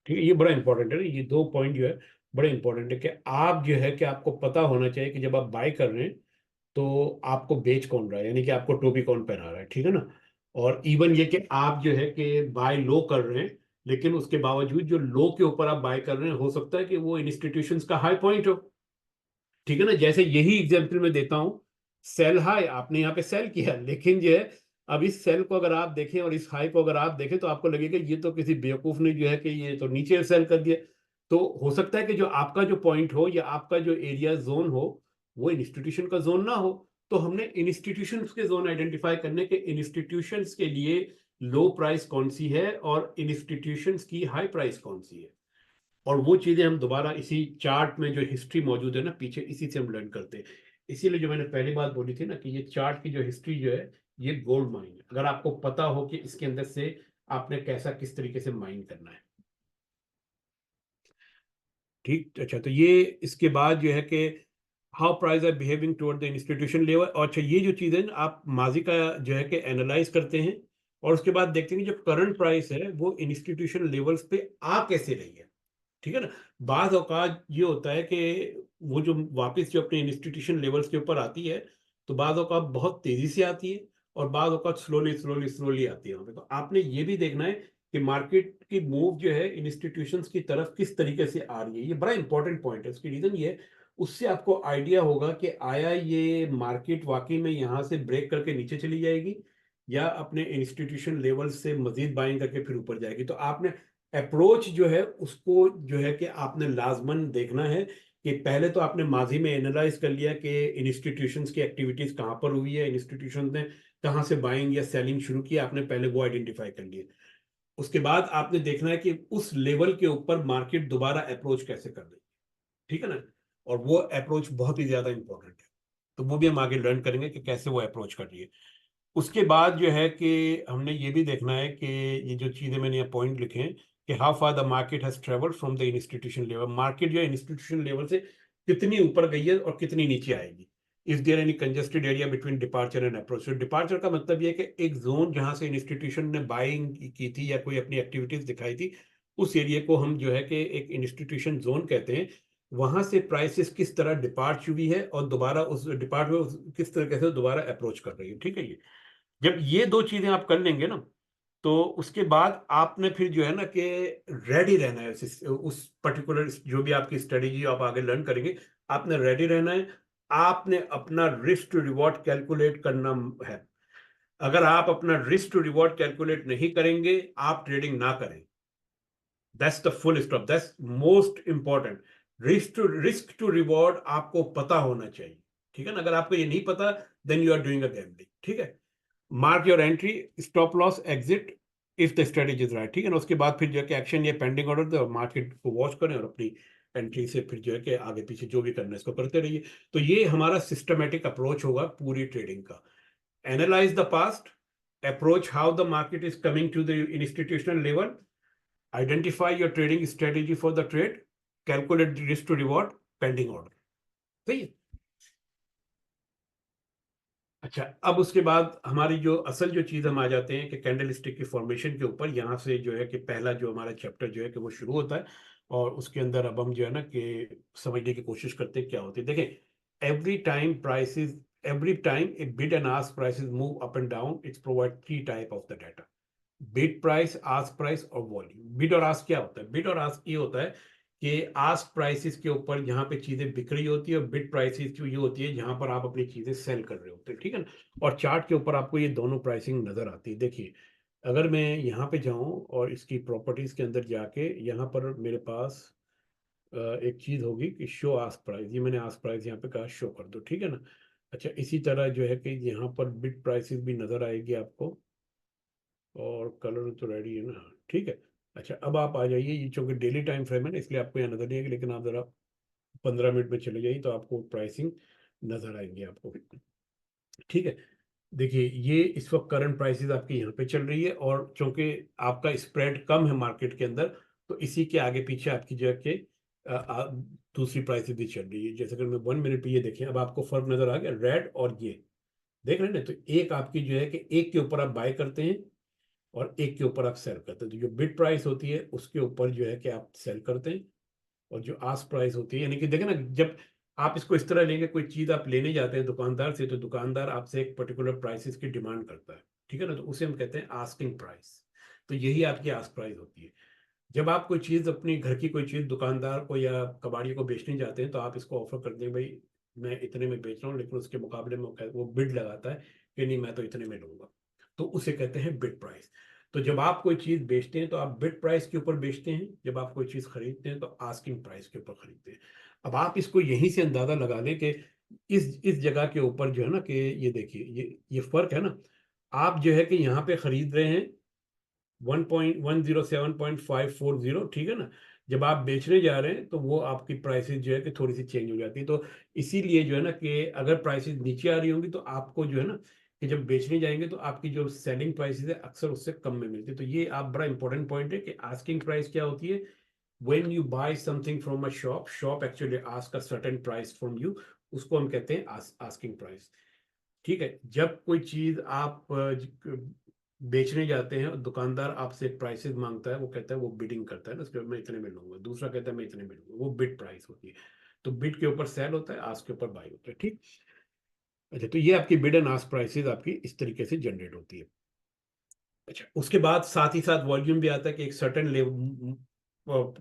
ठीक है। ये बड़ा इंपॉर्टेंट है, ये दो पॉइंट जो है बड़े इंपॉर्टेंट है कि आप जो है कि आपको पता होना चाहिए कि जब आप बाय कर रहे हैं तो आपको बेच कौन रहा है, यानी कि आपको टोपी कौन पहना रहा है, ठीक है ना। और इवन ये कि आप जो है कि बाय लो कर रहे हैं, लेकिन उसके बावजूद जो लो के ऊपर आप बाय कर रहे हैं, हो सकता है कि वो इंस्टीट्यूशंस का हाई पॉइंट हो, ठीक है ना। जैसे यही एग्जांपल मैं देता हूं, सेल हाई आपने यहाँ पे सेल किया, लेकिन जो है अब इस सेल को अगर आप देखें और इस हाई को अगर आप देखें तो आपको लगेगा ये तो किसी बेवकूफ ने जो है कि ये तो नीचे सेल कर दिया। तो हो सकता है कि जो आपका जो पॉइंट हो या आपका जो एरिया जोन हो वो इंस्टीट्यूशन का जोन ना हो। तो हमने इंस्टीट्यूशंस के जोन आइडेंटिफाई करने के, इंस्टीट्यूशंस के लिए लो प्राइस कौन सी है और इंस्टीट्यूशंस की हाई प्राइस कौन सी है, और वो चीजें हम दोबारा इसी चार्ट में जो हिस्ट्री मौजूद है ना पीछे, इसी से हम लर्न करते हैं। इसीलिए जो मैंने पहली बात बोली थी ना कि ये चार्ट की जो हिस्ट्री जो है ये गोल्ड माइन है, अगर आपको पता हो कि इसके अंदर से आपने कैसा किस तरीके से माइन करना है, ठीक। अच्छा, तो ये इसके बाद जो है कि how price are behaving toward the institution level. और अच्छा, ये जो चीजें ना आप माजी का जो है कि एनालाइज करते हैं और उसके बाद देखते हैं कि जो करंट प्राइस है वो इंस्टीट्यूशन लेवल्स पे आ कैसे रही है, ठीक है ना। बाज औकात ये होता है कि वो जो वापस जो अपने इंस्टीट्यूशन लेवल्स के ऊपर आती है तो बाज औकात बहुत तेजी से आती है और बाज औकात स्लोली स्लोली स्लोली आती है वहां पे। तो आपने ये भी देखना है कि मार्केट की मूव जो है इंस्टीट्यूशंस की तरफ किस तरीके से आ रही है। ये बड़ा इंपॉर्टेंट पॉइंट है, उसकी रीजन ये है, उससे आपको आइडिया होगा कि आया ये मार्केट वाकई में यहाँ से ब्रेक करके नीचे चली जाएगी या अपने इंस्टीट्यूशन लेवल से मजीद बाइंग करके फिर ऊपर जाएगी। तो आपने अप्रोच जो है उसको जो है कि आपने लाजमन देखना है कि पहले तो आपने माजी में एनालाइज कर लिया कि इंस्टीट्यूशंस की एक्टिविटीज कहाँ पर हुई है, इंस्टीट्यूशंस ने कहाँ से बाइंग या सेलिंग शुरू किया, आपने पहले वो आइडेंटिफाई कर लिया। उसके बाद आपने देखना है कि उस लेवल के ऊपर मार्केट दोबारा अप्रोच कैसे कर रही है, ठीक है ना। और वो अप्रोच बहुत ही ज्यादा इंपॉर्टेंट है, तो वो भी हम आगे लर्न करेंगे कि कैसे वो अप्रोच कर रही है। उसके बाद जो है कि हमने ये भी देखना है कि ये जो चीज़ें मैंने यहाँ पॉइंट लिखे हैं कि how far the market has travelled from the institution level, market जो है इंस्टीट्यूशन लेवल से कितनी ऊपर गई है और कितनी नीचे आएगी। If there any congested area between departure and approach. तो डिपार्चर का मतलब ये है कि एक जोन जहां से इंस्टीट्यूशन ने बाइंग की थी या कोई अपनी एक्टिविटीज दिखाई थी, उस एरिया को हम जो है कि एक इंस्टीट्यूशन जोन कहते हैं। वहां से प्राइसेस किस तरह डिपार्ट हुई है और दोबारा उस डिपार्ट में किस तरीके से दोबारा अप्रोच कर रही है, ठीक है। ये जब ये दो चीजें आप कर लेंगे ना तो उसके बाद आपने फिर जो है ना कि रेडी रहना है उस पर्टिकुलर जो भी आपकी स्ट्रेटेजी आप आगे लर्न करेंगे, आपने रेडी रहना है। आपने अपना रिस्क टू रिवॉर्ड कैलकुलेट करना है। अगर आप अपना रिस्क टू रिवॉर्ड कैलकुलेट नहीं करेंगे, आप ट्रेडिंग ना करें। That's the full stop, that's most important. Risk to reward आपको पता होना चाहिए, ठीक है ना। अगर आपको ये नहीं पता then you are doing a gambling, ठीक है। Mark your entry, stop loss, exit if the strategy is right, ठीक है ना। उसके बाद फिर जो है कि एक्शन या पेंडिंग ऑर्डर दो, मार्केट को वॉच करें और अपनी एंट्री से फिर जो है कि आगे पीछे जो भी करना है इसको करते रहिए। तो ये हमारा सिस्टमेटिक अप्रोच होगा पूरी ट्रेडिंग का। Analyse the past, approach how the market is coming to the institutional level, identify your trading strategy for the trade, calculate risk to reward, pending order, सही है। अच्छा, अब उसके बाद हमारी जो असल जो चीज़ हम आ जाते हैं कि कैंडल स्टिक की फॉर्मेशन के ऊपर। यहाँ से जो है कि पहला जो हमारा चैप्टर जो है कि वो शुरू होता है और उसके अंदर अब हम जो है ना कि समझने की कोशिश करते हैं क्या होती है। देखें, every time A bid and ask prices move up and down, it's provide three type of the data: bid price, ask price और वॉल्यूम। बिड और आस्क क्या होता है? बिड और आस्क ये होता है कि आस्क प्राइसेस के ऊपर जहां पे चीजें बिक रही होती है और बिड प्राइसेस जो ये होती है जहां पर आप अपनी चीजें सेल कर रहे होते हैं, ठीक है ना। और चार्ट के ऊपर आपको ये दोनों प्राइसिंग नजर आती है। देखिए, अगर मैं यहाँ पे जाऊं और इसकी प्रॉपर्टीज के अंदर जाके यहाँ पर मेरे पास एक चीज होगी कि शो आस्क प्राइस, ये मैंने आस्क प्राइस यहाँ पे कहा शो कर दो, ठीक है ना। अच्छा, इसी तरह जो है कि यहाँ पर बिड प्राइसेस भी नजर आएगी आपको, और कलर तो रेडी है ना, ठीक है। अच्छा, अब आप आ जाइए, ये चूंकि डेली टाइम फ्रेम है ना, इसलिए आपको यहाँ नजर नहीं आएगी, लेकिन आप जरा 15 मिनट में चले जाइए तो आपको प्राइसिंग नजर आएंगी आपको, ठीक है। देखिए, ये इस वक्त करंट प्राइसेस आपकी यहाँ पे चल रही है, और चूंकि आपका स्प्रेड कम है मार्केट के अंदर, तो इसी के आगे पीछे आपकी जो है कि दूसरी प्राइसेस भी चल रही है। जैसे अगर मैं 1 मिनट पे ये देखें, अब आपको फर्क नजर आ गया, रेड और ये देख रहे हैं ना, तो एक आपकी जो है कि एक के ऊपर आप बाय करते हैं और एक के ऊपर आप सेल करते हैं, तो जो बिड प्राइस होती है उसके ऊपर जो है कि आप सेल करते हैं, और जो आस्क प्राइस होती है, यानी कि देखें ना, जब आप इसको इस तरह लेंगे, कोई चीज आप लेने जाते हैं दुकानदार से, तो दुकानदार आपसे एक पर्टिकुलर प्राइसेस की डिमांड करता है, ठीक है ना, तो उसे हम कहते हैं आस्किंग प्राइस। तो यही आपकी आस्क प्राइस होती है। जब आप कोई चीज, अपनी घर की कोई चीज दुकानदार को या कबाड़ी को बेचने जाते हैं, तो आप इसको ऑफर करते हैं, भाई मैं इतने में बेच रहा हूँ, लेकिन उसके मुकाबले में वो बिड लगाता है कि नहीं, मैं तो इतने में लूंगा, तो उसे कहते हैं बिड प्राइस। तो जब आप कोई चीज बेचते हैं तो आप बिड प्राइस के ऊपर बेचते हैं, जब आप कोई चीज खरीदते हैं तो आस्किंग प्राइस के ऊपर खरीदते हैं। अब आप इसको यहीं से अंदाजा लगा लें कि इस जगह के ऊपर जो है ना, कि ये देखिए, ये फर्क है ना, आप जो है कि यहाँ पे खरीद रहे हैं 1.107.540, ठीक है ना, जब आप बेचने जा रहे हैं तो वो आपकी प्राइसेस जो है कि थोड़ी सी चेंज हो जाती है। तो इसीलिए जो है ना, कि अगर प्राइसेस नीचे आ रही होंगी तो आपको जो है ना, कि जब बेचने जाएंगे तो आपकी जो सेलिंग प्राइसेस है अक्सर उससे कम में मिलती है। तो ये आप बड़ा इंपॉर्टेंट पॉइंट है कि आस्किंग प्राइस क्या होती है। When you buy something from a shop, shop actually ask a certain price from you, उसको हम कहते हैं आस्किंग प्राइस, ठीक है। जब कोई चीज आप बेचने जाते हैं और दुकानदार आपसे एक प्राइसेस मांगता है, वो कहता है, वो बिडिंग करता है ना, उसके मैं इतने में लूंगा, दूसरा कहता है मैं इतने में लूंगा, वो बिड प्राइस होती है। तो बिड के ऊपर सेल होता है, आस्क के ऊपर बाय होता है, ठीक। अच्छा, तो ये आपकी बिड एंड आस्क प्राइसेस आपकी इस तरीके से जनरेट होती है। अच्छा, उसके बाद साथ ही साथ वॉल्यूम भी आता है, कि एक certain level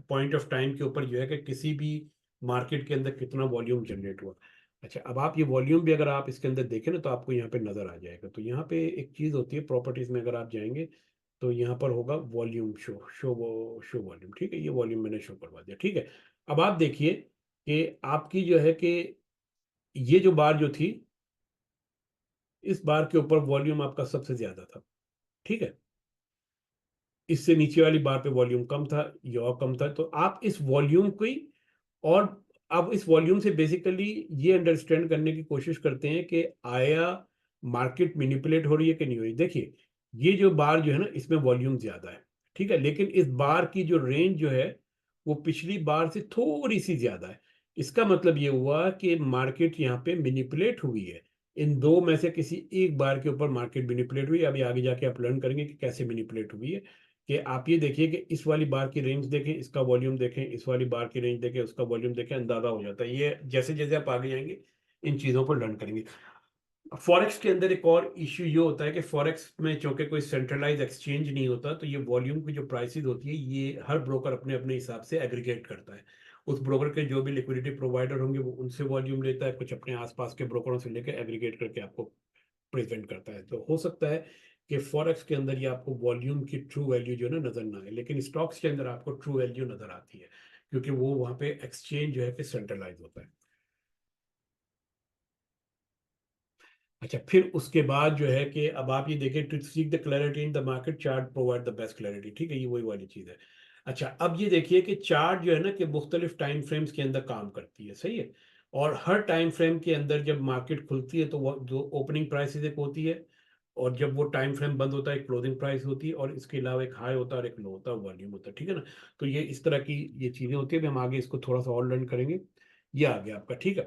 point of time के ऊपर जो है कि किसी भी मार्केट के अंदर कितना वॉल्यूम जनरेट हुआ। अच्छा, अब आप ये वॉल्यूम भी अगर आप इसके अंदर देखें ना, तो आपको यहाँ पे नजर आ जाएगा। तो यहाँ पे एक चीज होती है प्रॉपर्टीज में, अगर आप जाएंगे तो यहाँ पर होगा वॉल्यूम शो वॉल्यूम, ठीक है। ये वॉल्यूम मैंने शो करवा दिया, ठीक है। अब आप देखिए कि आपकी जो है कि ये जो बार जो थी, इस बार के ऊपर वॉल्यूम आपका सबसे ज्यादा था, ठीक है। इससे नीचे वाली बार पे वॉल्यूम कम था, ये और कम था। तो आप इस वॉल्यूम की, और अब इस वॉल्यूम से बेसिकली ये अंडरस्टैंड करने की कोशिश करते हैं कि आया मार्केट मैनिपुलेट हो रही है कि नहीं हो रही। देखिए, ये जो बार जो है ना, इसमें वॉल्यूम ज्यादा है, ठीक है, लेकिन इस बार की जो रेंज जो है वो पिछली बार से थोड़ी सी ज्यादा है। इसका मतलब ये हुआ कि मार्केट यहाँ पे मैनिपुलेट हुई है। इन दो में से किसी एक बार के ऊपर मार्केट मैनिपुलेट हुई है। अभी आगे जाके आप लर्न करेंगे कि कैसे मैनिपुलेट हुई है। कि आप ये देखिए कि इस वाली बार की रेंज देखें, इसका वॉल्यूम देखें, इस वाली बार की रेंज देखें, उसका वॉल्यूम देखें, अंदाजा हो जाता है। ये जैसे जैसे आप आगे जाएंगे इन चीज़ों पर लर्न करेंगे। फॉरेक्स के अंदर एक और इश्यू ये होता है कि फॉरेक्स में चूंकि कोई सेंट्रलाइज एक्सचेंज नहीं होता, तो ये वॉल्यूम की जो प्राइसेस होती है, ये हर ब्रोकर अपने अपने हिसाब से एग्रीगेट करता है। उस ब्रोकर के जो भी लिक्विडिटी प्रोवाइडर होंगे वो उनसे वॉल्यूम लेता है, कुछ अपने आसपास के ब्रोकरों से लेकर एग्रीगेट करके आपको प्रेजेंट करता है। तो हो सकता है कि फॉरेक्स के अंदर ये आपको वॉल्यूम की ट्रू वैल्यू जो है ना नजर ना आए, लेकिन स्टॉक्स के अंदर आपको ट्रू वैल्यू नजर आती है, क्योंकि वो वहां पे एक्सचेंज जो है कि सेंट्रलाइज होता है। अच्छा, फिर उसके बाद जो है कि अब आप ये देखें, to seek the clarity in the market, chart provide the best clarity, ठीक है, ये वही वाली चीज है। अच्छा, अब ये देखिए कि चार्ट जो है ना, कि मुख्तलिफ टाइम फ्रेम्स के अंदर काम करती है, सही है। और हर टाइम फ्रेम के अंदर जब मार्केट खुलती है तो वो जो ओपनिंग प्राइस एक होती है, और जब वो टाइम फ्रेम बंद होता है एक क्लोजिंग प्राइस होती है, और इसके अलावा एक हाई होता है और एक लो होता है, वॉल्यूम होता है, ठीक है ना। तो ये इस तरह की ये चीजें होती है। अभी हम आगे इसको थोड़ा सा और लर्न करेंगे। ये आ गया आपका, ठीक है।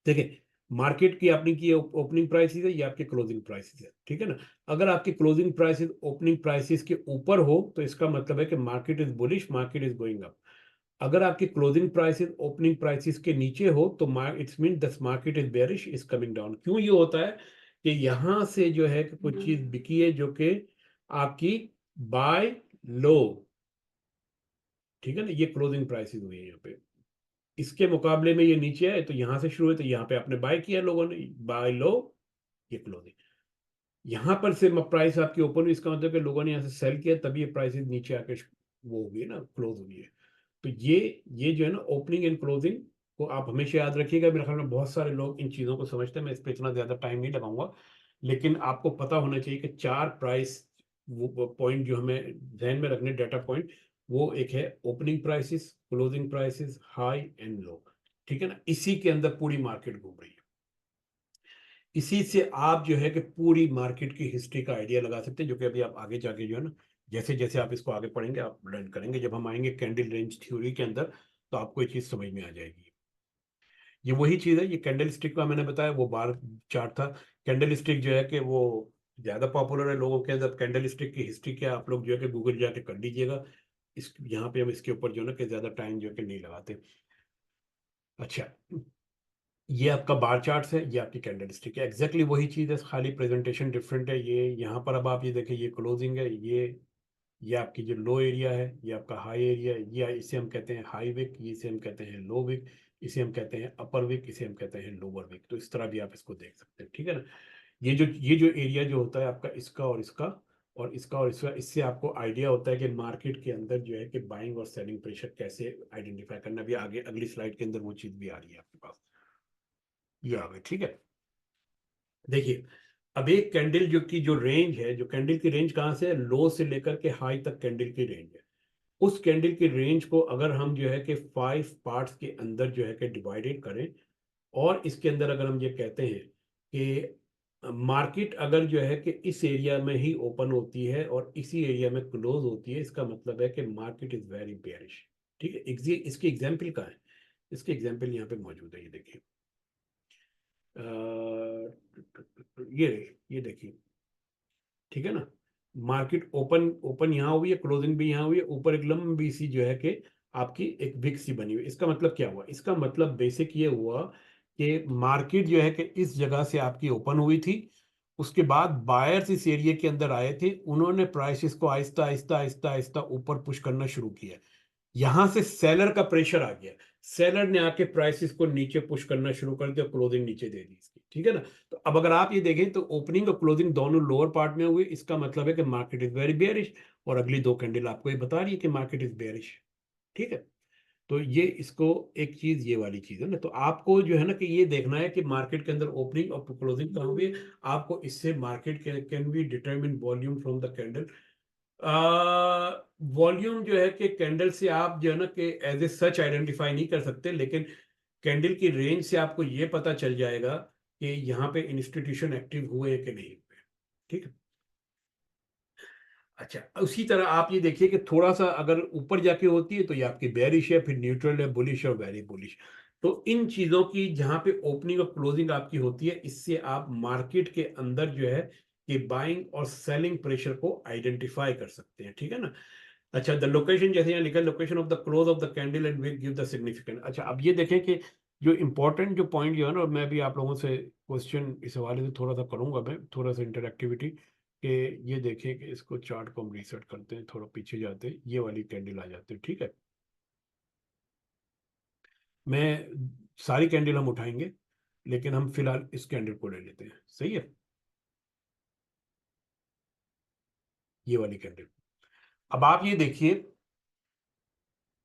देखिए, मार्केट की आपने की ओपनिंग प्राइसेस है, ये आपके क्लोजिंग प्राइसेस है, ठीक है ना। अगर आपके क्लोजिंग प्राइसेस ओपनिंग प्राइसेस के ऊपर हो तो इसका मतलब है कि market is bullish, market is going up. अगर आपकी क्लोजिंग प्राइसेस ओपनिंग प्राइसेस के नीचे हो तो इट्स मीन दस market is bearish, is coming down. क्यों ये होता है कि यहां से जो है कि कुछ चीज बिकी है जो कि आपकी बाय लो, ठीक है ना, ये क्लोजिंग प्राइसेस हुई है यहाँ पे। इसके मुकाबले में ये नीचे है, तो यहां से शुरू है, तो यहाँ पे आपने बाय किया लोगों ने, बाय लो, ये क्लोजिंग। यहाँ पर से प्राइस आपकी ओपन हुई, इसका मतलब कि लोगों ने यहाँ से सेल किया, तभी ये प्राइसेस नीचे आके वो हुई है ना, क्लोज हुई है। तो ये जो है ना ओपनिंग एंड क्लोजिंग को आप हमेशा याद रखिएगा। मेरे ख्याल में बहुत सारे लोग इन चीज़ों को समझते हैं, मैं इस पर इतना ज़्यादा टाइम नहीं लगाऊंगा, लेकिन आपको पता होना चाहिए कि 4 प्राइस वो पॉइंट जो हमें ध्यान में रखने, डाटा पॉइंट, वो एक है opening prices, closing prices, high and low. ठीक है ना, इसी के अंदर पूरी मार्केट घूम रही है। इसी से आप जो है कि पूरी मार्केट की हिस्ट्री का आइडिया लगा सकते हैं, जो कि अभी आप आगे जाके जो है ना, जैसे जैसे आप इसको आगे पढ़ेंगे आप लर्न करेंगे। जब हम आएंगे कैंडल रेंज थ्योरी के अंदर तो आपको ये चीज़ समझ में आ जाएगी। ये वही चीज़ है, ये कैंडल स्टिक का मैंने बताया वो बार चार्ट था। कैंडल स्टिक जो है कि वो ज़्यादा पॉपुलर है लोगों के अंदर। कैंडल स्टिक की हिस्ट्री क्या आप लोग जो है कि गूगल जाके कर लीजिएगा। इस यहाँ पे हम इसके ऊपर जो है ना कि ज़्यादा टाइम जो है कि नहीं लगाते। अच्छा, ये आपका बार चार्ट है, ये आपकी कैंडल स्टिक है, एग्जैक्टली वही चीज़ है, खाली प्रेजेंटेशन डिफरेंट है। ये यहाँ पर अब आप ये देखिए, ये क्लोजिंग है, ये आपकी जो लो एरिया है, ये आपका हाई एरिया है, ये इसे हम कहते हैं हाई विक, ये इसे हम कहते हैं लो विक, इसे हम कहते हैं अपर विक, इसे हम कहते हैं लोअर विक। तो इस तरह भी आप इसको देख सकते हैं, ठीक है ना। ये जो एरिया जो होता है आपका, इसका और इसका और इसका और इसका, इससे आपको आइडिया होता है कि मार्केट के अंदर जो है कि बाइंग और सेलिंग प्रेशर कैसे आइडेंटिफाई करना। भी आगे अगली स्लाइड के अंदर वो चीज़ भी आ रही है आपके पास, ये आ गई, ठीक है। देखिए, अब एक कैंडल जो रेंज है, जो कैंडल की रेंज कहाँ से है, लो से लेकर के हाई तक कैंडल की रेंज है। उस कैंडल की रेंज को अगर हम जो है कि 5 पार्ट्स के अंदर जो है कि डिवाइडेड करें, और इसके अंदर अगर हम ये कहते हैं कि मार्केट अगर जो है कि इस एरिया में ही ओपन होती है और इसी एरिया में क्लोज होती है, इसका मतलब है कि मार्केट इज वेरी बेयरिश। ठीक है, इसकी एग्जाम्पल कहाँ है, इसकी एग्जाम्पल यहाँ पे मौजूद है, ये देखिए। ये देखिए, ठीक है ना। मार्केट ओपन ओपन यहाँ हुई है, क्लोजिंग भी यहाँ हुई है, ऊपर एक लंबी सी जो है कि आपकी एक विक सी बनी हुई। इसका मतलब क्या हुआ, इसका मतलब बेसिक ये हुआ कि मार्केट जो है कि इस जगह से आपकी ओपन हुई थी, उसके बाद बायर्स इस एरिया के अंदर आए थे, उन्होंने प्राइसेस को आहिस्ता आहिस्ता आहिस्ता आहिस्ता ऊपर पुश करना शुरू किया। यहां से सेलर का प्रेशर आ गया, सेलर ने आके प्राइसेस को नीचे पुश करना शुरू कर दिया, क्लोजिंग नीचे दे दी इसकी, ठीक है ना। तो अब अगर आप ये देखें तो ओपनिंग और क्लोजिंग दोनों लोअर पार्ट में हुए, इसका मतलब है कि मार्केट इज वेरी बेयरिश, और अगली 2 कैंडल आपको ये बता रही है कि मार्केट इज बेयरिश, ठीक है। तो ये इसको एक चीज, ये वाली चीज है ना, तो आपको जो है ना कि ये देखना है कि मार्केट के अंदर ओपनिंग और क्लोजिंग कहाँ हुई है। आपको इससे market can be determine volume from the candle. Volume जो है कि कैंडल से आप जो है ना कि एज ए सच आइडेंटिफाई नहीं कर सकते, लेकिन कैंडल की रेंज से आपको ये पता चल जाएगा कि यहाँ पे इंस्टीट्यूशन एक्टिव हुए कि नहीं हुए, ठीक है। अच्छा, उसी तरह आप ये देखिए कि थोड़ा सा अगर ऊपर जाके होती है तो ये आपकी बेयरिश है, फिर न्यूट्रल है, बुलिश और वेरी बुलिश। तो इन चीजों की जहां पे ओपनिंग और क्लोजिंग आपकी होती है, इससे आप मार्केट के अंदर जो है कि बाइंग और सेलिंग प्रेशर को आइडेंटिफाई कर सकते हैं, ठीक है ना। अच्छा, द लोकेशन, जैसे यहाँ लिखा है, location of the close of the candle and will give the significant. अच्छा, अब ये देखें कि जो इंपॉर्टेंट जो पॉइंट जो है ना, और मैं भी आप लोगों से क्वेश्चन इस हवाले से थोड़ा सा करूंगा, मैं थोड़ा सा इंटरेक्टिविटी कि ये देखें कि इसको चार्ट को हम रीसेट करते हैं, थोड़ा पीछे जाते हैं, ये वाली कैंडल आ जाती है, ठीक है। मैं सारी कैंडल हम उठाएंगे, लेकिन हम फिलहाल इस कैंडल को ले लेते हैं, सही है, ये वाली कैंडल। अब आप ये देखिए,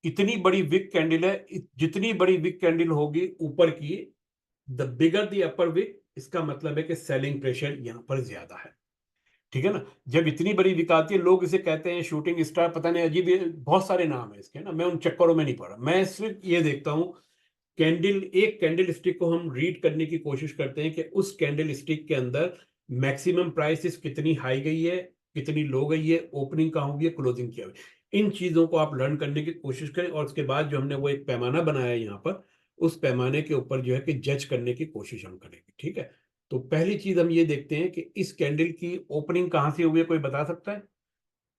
इतनी बड़ी विक कैंडल है, जितनी बड़ी विक कैंडल होगी ऊपर की, the bigger the upper wick, इसका मतलब है कि सेलिंग प्रेशर यहां पर ज्यादा है, ठीक है ना। जब इतनी बड़ी विक आती है, लोग इसे कहते हैं शूटिंग स्टार, पता नहीं अजीब बहुत सारे नाम है इसके ना, मैं उन चक्करों में नहीं पड़ा, मैं सिर्फ ये देखता हूं कैंडल, एक कैंडल स्टिक को हम रीड करने की कोशिश करते हैं कि उस कैंडल स्टिक के अंदर मैक्सिमम प्राइसेस कितनी हाई गई है, कितनी लो गई है, ओपनिंग कहाँ हुई है, क्लोजिंग क्या हुई। इन चीजों को आप लर्न करने की कोशिश करें, और उसके बाद जो हमने वो एक पैमाना बनाया है यहाँ पर, उस पैमाने के ऊपर जो है कि जज करने की कोशिश हम करेंगे, ठीक है। तो पहली चीज हम ये देखते हैं कि इस कैंडल की ओपनिंग कहाँ से हुई है, कोई बता सकता है।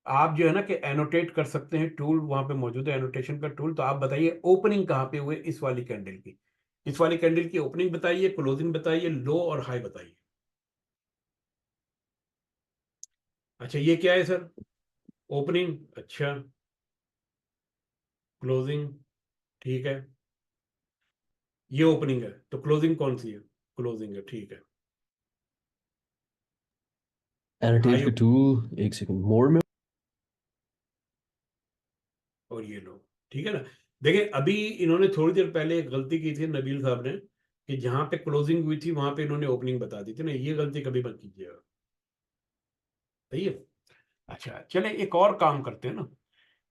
आप जो है ना कि एनोटेट कर सकते हैं, टूल वहां पे मौजूद है, एनोटेशन का टूल। तो आप बताइए ओपनिंग कहाँ पे हुए इस वाली कैंडल की, इस वाली कैंडल की ओपनिंग बताइए, क्लोजिंग बताइए, लो और हाई बताइए। अच्छा, ये क्या है सर, ओपनिंग, अच्छा, क्लोजिंग, ठीक है, ये ओपनिंग है, तो क्लोजिंग कौन सी है, क्लोजिंग है, ठीक है। एनोटेट हाई का टूल, एक सेकंड मोर में। और ये लो, ठीक है ना। देखिए अभी इन्होंने थोड़ी देर पहले एक गलती की थी नबील साहब ने, कि जहां पे क्लोजिंग हुई थी वहां पे इन्होंने ओपनिंग बता दी थी ना, ये गलती कभी मत कीजिएगा। सही है। अच्छा चले एक और काम करते हैं ना,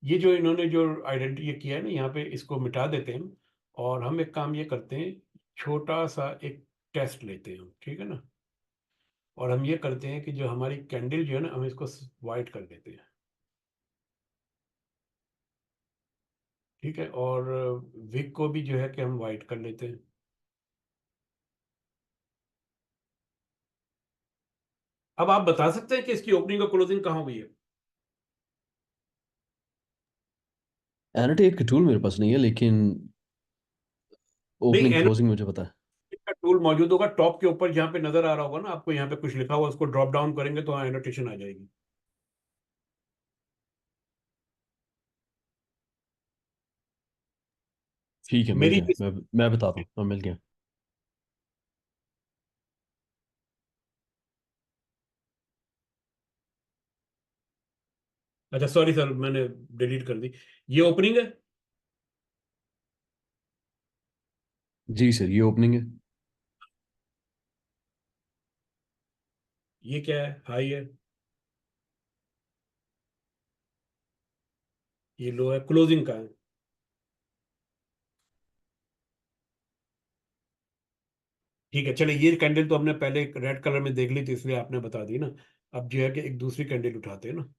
ये जो इन्होंने जो आइडेंटिटी किया है ना यहाँ पे, इसको मिटा देते हैं और हम एक काम ये करते हैं, छोटा सा एक टेस्ट लेते हैं, ठीक है ना। और हम ये करते हैं कि जो हमारी कैंडल जो है ना, हम इसको वाइट कर देते हैं, ठीक है। और विक को भी जो है कि हम वाइट कर लेते हैं। अब आप बता सकते हैं कि इसकी ओपनिंग और क्लोजिंग कहाँ हुई है? एनोटेट का टूल मेरे पास नहीं है, लेकिन नहीं, ओपनिंग एनोटेट क्लोजिंग मुझे पता है। का टूल मौजूद होगा टॉप के ऊपर, जहाँ पे नजर आ रहा होगा ना आपको, यहाँ पे कुछ लिखा हुआ, उसको ड्रॉप डाउन करेंगे तो हाँ एनोटेशन आ जाएगी। ठीक है, मिल मेरी गया। मैं बताता हूँ। हाँ, मिल गया। अच्छा सॉरी सर, मैंने डिलीट कर दी। ये ओपनिंग है, जी सर, ये ओपनिंग है। ये क्या है, हाई है, ये लो है, क्लोजिंग का है। ठीक है चले, ये कैंडल तो हमने पहले रेड कलर में देख ली थी, इसलिए आपने बता दी ना। अब जो है कि एक दूसरी कैंडल उठाते हैं ना।